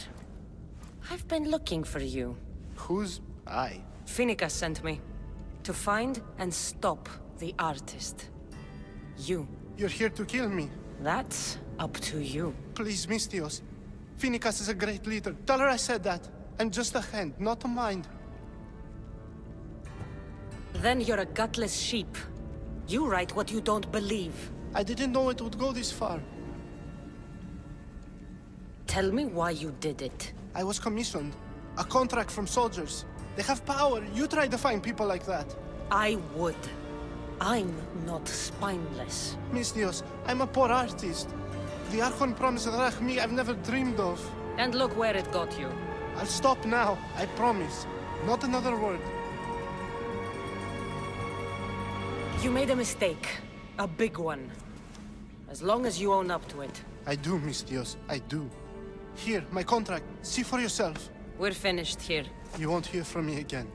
I've been looking for you. Who's I? Phiobe sent me. To find and stop the artist. You. You're here to kill me. That's up to you. Please, Misthios. Phiobe is a great leader. Tell her I said that. I'm just a hand, not a mind. Then you're a gutless sheep. You write what you don't believe. I didn't know it would go this far. Tell me why you did it. I was commissioned. A contract from soldiers. They have power. You try to find people like that. I would. I'm not spineless. Misthios, I'm a poor artist. The Archon promised Rachmi I've never dreamed of. And look where it got you. I'll stop now, I promise. Not another word. You made a mistake. A big one. As long as you own up to it. I do, Misthios, I do. Here, my contract. See for yourself. We're finished here. You won't hear from me again.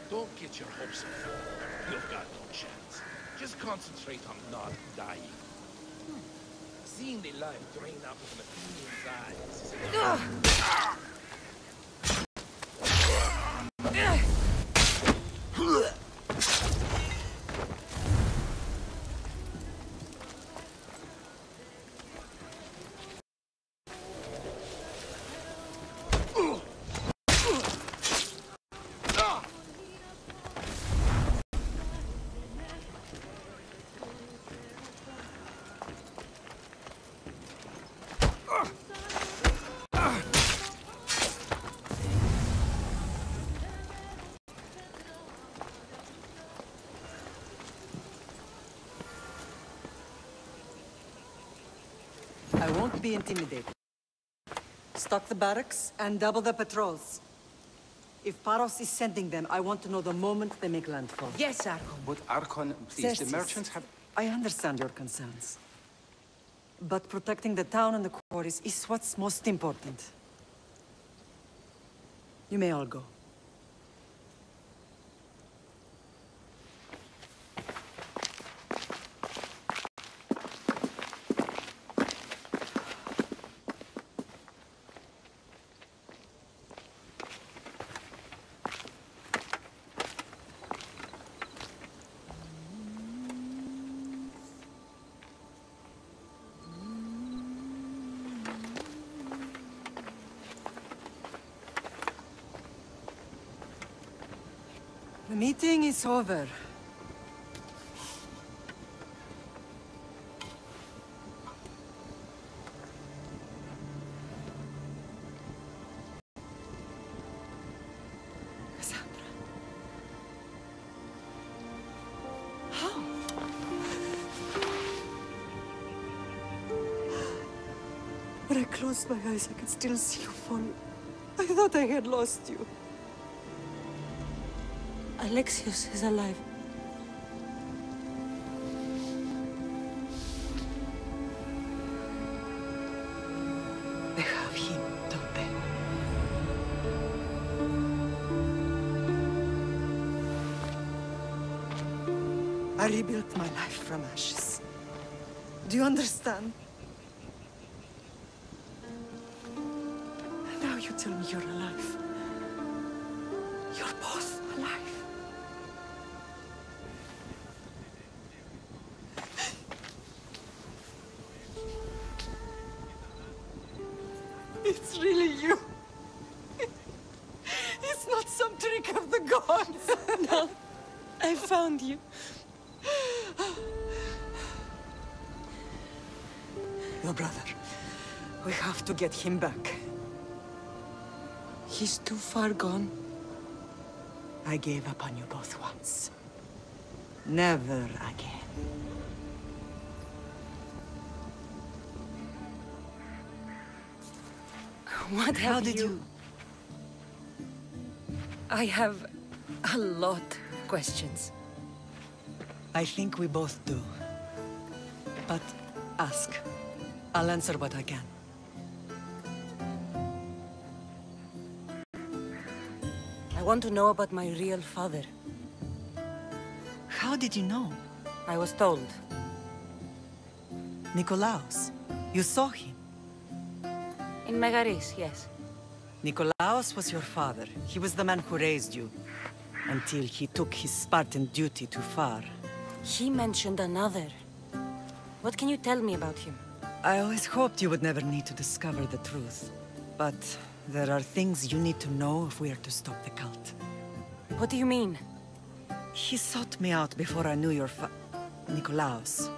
Don't get your hopes up. You've got no chance. Just concentrate on not dying. Seeing the life drain out of an Athenian's eyes. I won't be intimidated. Stock the barracks and double the patrols. If Paros is sending them, I want to know the moment they make landfall. Yes, Archon. But Archon, please, the Xerxes, merchants have... I understand your concerns. But protecting the town and the quarries is what's most important. You may all go. The meeting is over. Kassandra. How? When I closed my eyes, I could still see you falling. I thought I had lost you. Alexios is alive. I rebuilt my life from ashes. Do you understand? Now you tell me you're alive. You're both alive. It's really you. It's not some trick of the gods. No, I found you. Your brother. We have to get him back. He's too far gone. I gave up on you both once. Never again. What How have did you... I have a lot of questions. I think we both do. But ask. I'll answer what I can. I want to know about my real father. How did you know? I was told. Nikolaos. You saw him. In Megaris, yes. Nikolaos was your father. He was the man who raised you. Until he took his Spartan duty too far. He mentioned another. What can you tell me about him? I always hoped you would never need to discover the truth. But there are things you need to know if we are to stop the cult. What do you mean? He sought me out before I knew your Nikolaos.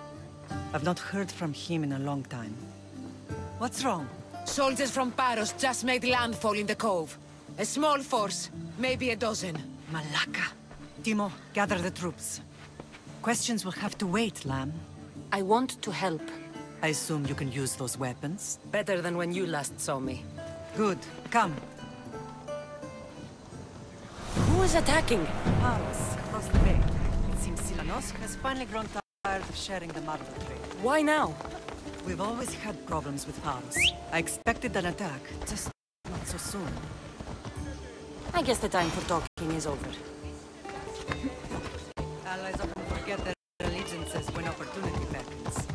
I've not heard from him in a long time. What's wrong? Soldiers from Paros just made landfall in the cove. A small force, maybe a dozen. Malaka. Timo, gather the troops. Questions will have to wait, Lamb. I want to help. I assume you can use those weapons? Better than when you last saw me. Good. Come. Who is attacking? Paros, across the bay. It seems Silanos has finally grown tired of sharing the marble trade. Why now? We've always had problems with Paros. I expected an attack, just not so soon. I guess the time for talking is over. Allies often forget their allegiances when opportunity beckons.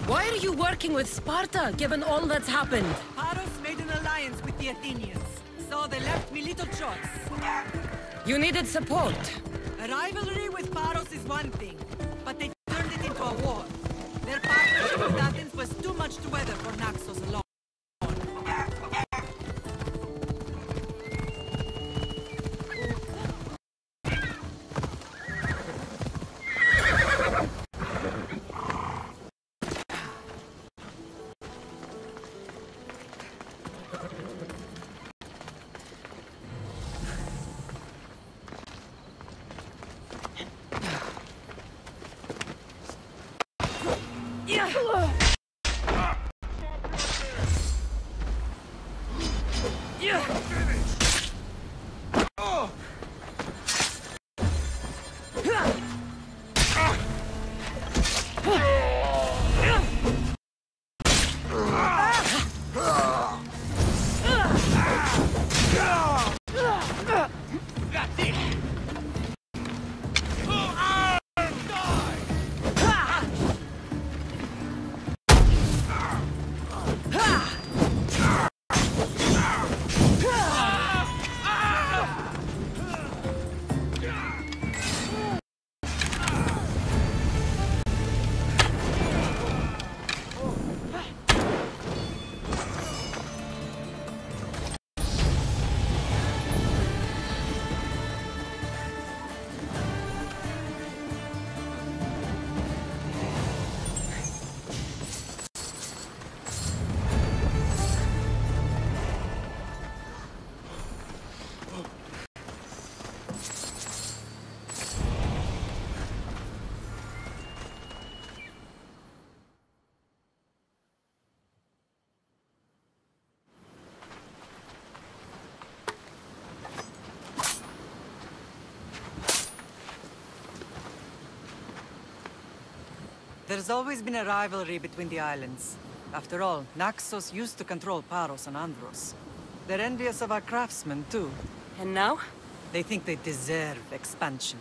Why are you working with Sparta, given all that's happened? Paros made an alliance with the Athenians, so they left me little choice. You needed support. A rivalry with Paros is one thing, but they turned it into a war. Their partnership with Athens was too much to weather for Naxos alone. There's always been a rivalry between the islands. After all, Naxos used to control Paros and Andros. They're envious of our craftsmen, too. And now? They think they deserve expansion.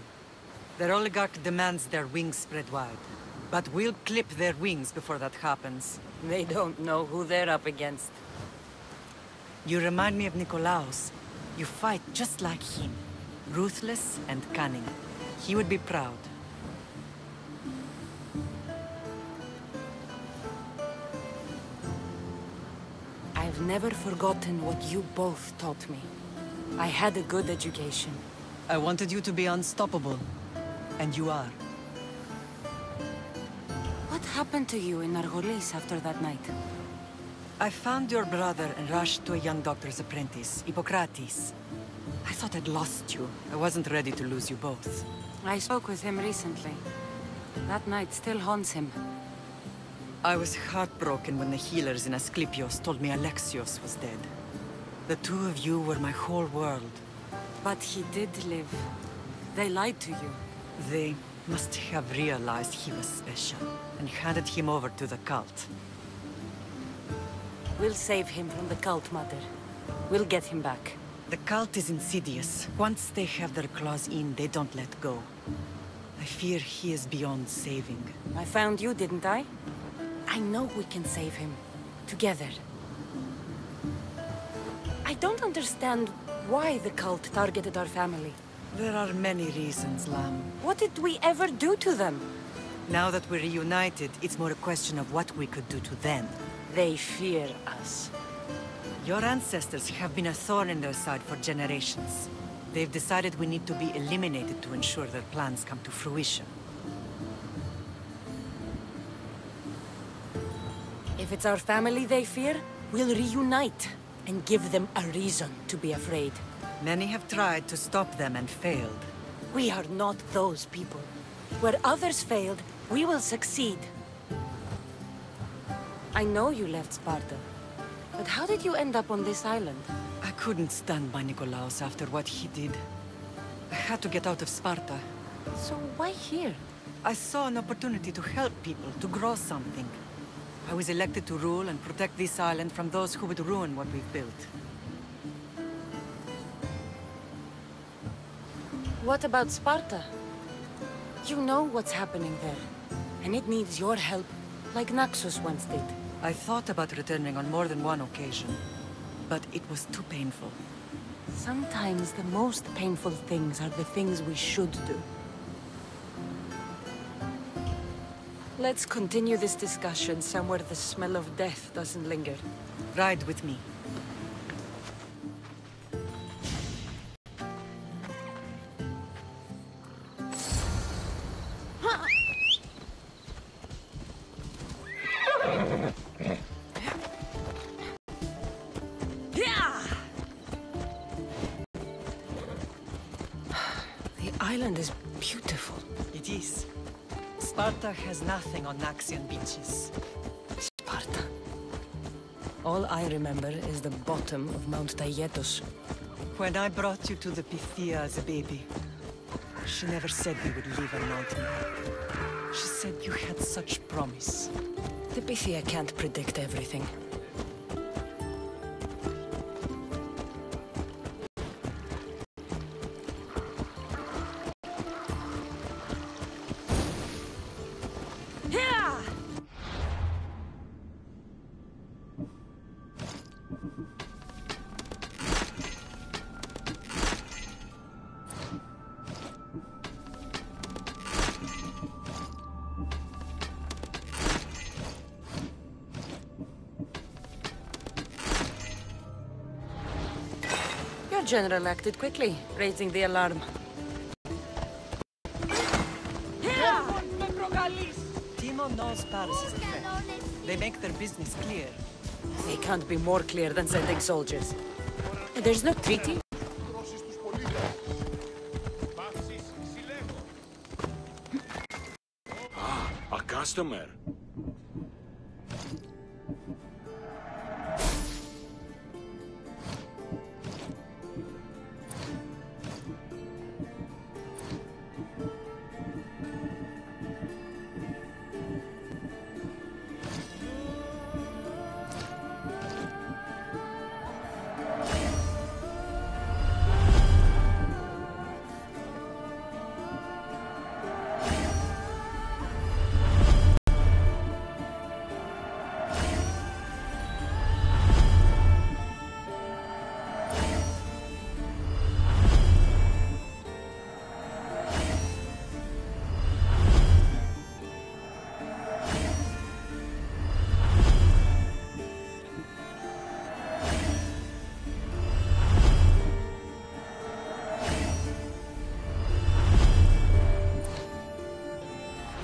Their oligarch demands their wings spread wide. But we'll clip their wings before that happens. They don't know who they're up against. You remind me of Nikolaos. You fight just like him. Ruthless and cunning. He would be proud. I've never forgotten what you both taught me. I had a good education. I wanted you to be unstoppable. And you are. What happened to you in Argolis after that night? I found your brother and rushed to a young doctor's apprentice, Hippokrates. I thought I'd lost you. I wasn't ready to lose you both. I spoke with him recently. That night still haunts him. I was heartbroken when the healers in Asclepios told me Alexios was dead. The two of you were my whole world. But he did live. They lied to you. They must have realized he was special and handed him over to the cult. We'll save him from the cult, Mother. We'll get him back. The cult is insidious. Once they have their claws in, they don't let go. I fear he is beyond saving. I found you, didn't I? I know we can save him. Together. I don't understand why the cult targeted our family. There are many reasons, Lamb. What did we ever do to them? Now that we're reunited, it's more a question of what we could do to them. They fear us. Your ancestors have been a thorn in their side for generations. They've decided we need to be eliminated to ensure their plans come to fruition. If it's our family they fear, we'll reunite and give them a reason to be afraid. Many have tried to stop them and failed. We are not those people. Where others failed, we will succeed. I know you left Sparta, but how did you end up on this island? I couldn't stand by Nikolaos after what he did. I had to get out of Sparta. So why here? I saw an opportunity to help people, to grow something. I was elected to rule and protect this island from those who would ruin what we've built. What about Sparta? You know what's happening there, and it needs your help, like Naxos once did. I thought about returning on more than one occasion, but it was too painful. Sometimes the most painful things are the things we should do. Let's continue this discussion somewhere the smell of death doesn't linger. Ride with me. The island is beautiful. It is. Sparta has nothing on Naxian beaches. Sparta. All I remember is the bottom of Mount Taygetos. When I brought you to the Pythia as a baby, she never said we would live a nightmare. She said you had such promise. The Pythia can't predict everything. Your general acted quickly, raising the alarm. Timo knows Paris is a threat. They make their business clear. They can't be more clear than sending soldiers. There's no treaty. Ah, a customer.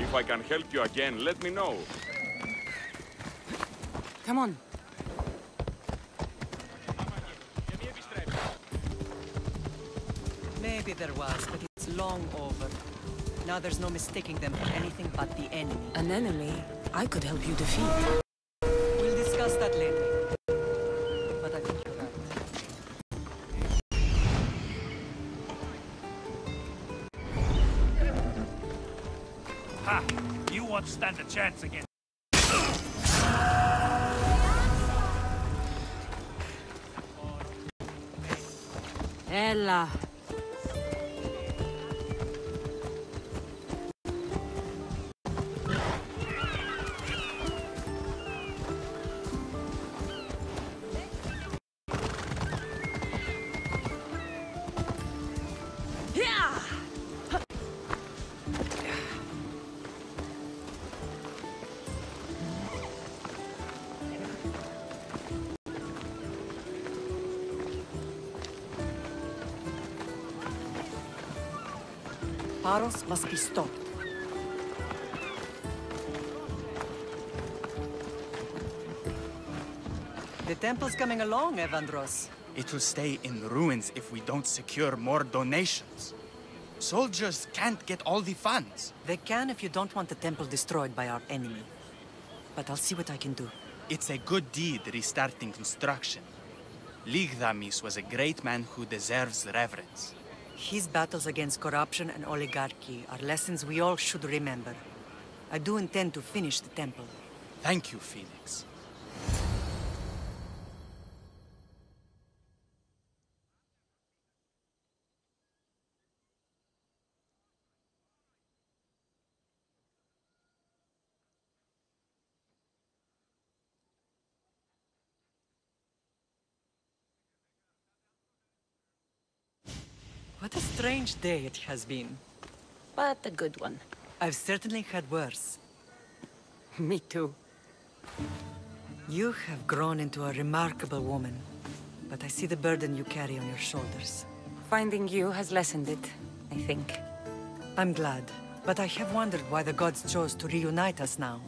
If I can help you again, let me know. Come on. Maybe there was, but it's long over. Now there's no mistaking them for anything but the enemy. An enemy I could help you defeat. We'll discuss that later. But I think you're right. Ha! You won't stand a chance against. Ella. Paros must be stopped. The temple's coming along, Evandros. It will stay in ruins if we don't secure more donations. Soldiers can't get all the funds. They can if you don't want the temple destroyed by our enemy. But I'll see what I can do. It's a good deed restarting construction. Ligdamis was a great man who deserves reverence. His battles against corruption and oligarchy are lessons we all should remember. I do intend to finish the temple. Thank you, Phoenix. What a strange day it has been. But a good one. I've certainly had worse. Me too. You have grown into a remarkable woman, but I see the burden you carry on your shoulders. Finding you has lessened it, I think. I'm glad, but I have wondered why the gods chose to reunite us now.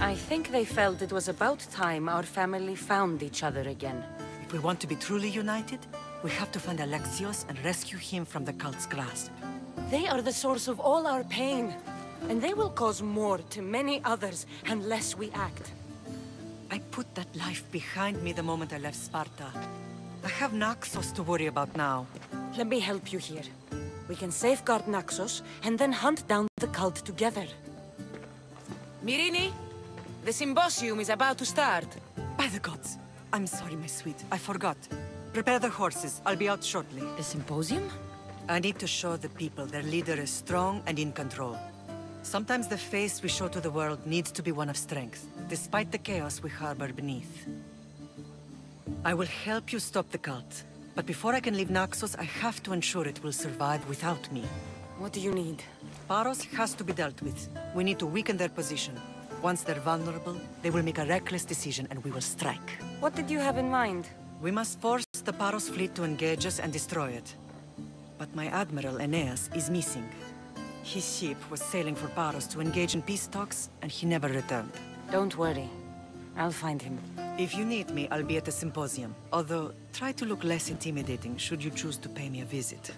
I think they felt it was about time our family found each other again. If we want to be truly united, we have to find Alexios and rescue him from the cult's grasp. They are the source of all our pain, and they will cause more to many others unless we act. I put that life behind me the moment I left Sparta. I have Naxos to worry about now. Let me help you here. We can safeguard Naxos and then hunt down the cult together. Myrrine, the symposium is about to start. By the gods! I'm sorry, my sweet. I forgot. Prepare the horses. I'll be out shortly. The symposium? I need to show the people their leader is strong and in control. Sometimes the face we show to the world needs to be one of strength, despite the chaos we harbor beneath. I will help you stop the cult, but before I can leave Naxos, I have to ensure it will survive without me. What do you need? Paros has to be dealt with. We need to weaken their position. Once they're vulnerable, they will make a reckless decision and we will strike. What did you have in mind? We must force the Paros fleet to engage us and destroy it. But my admiral, Aeneas, is missing. His ship was sailing for Paros to engage in peace talks, and he never returned. Don't worry. I'll find him. If you need me, I'll be at the symposium. Although, try to look less intimidating should you choose to pay me a visit.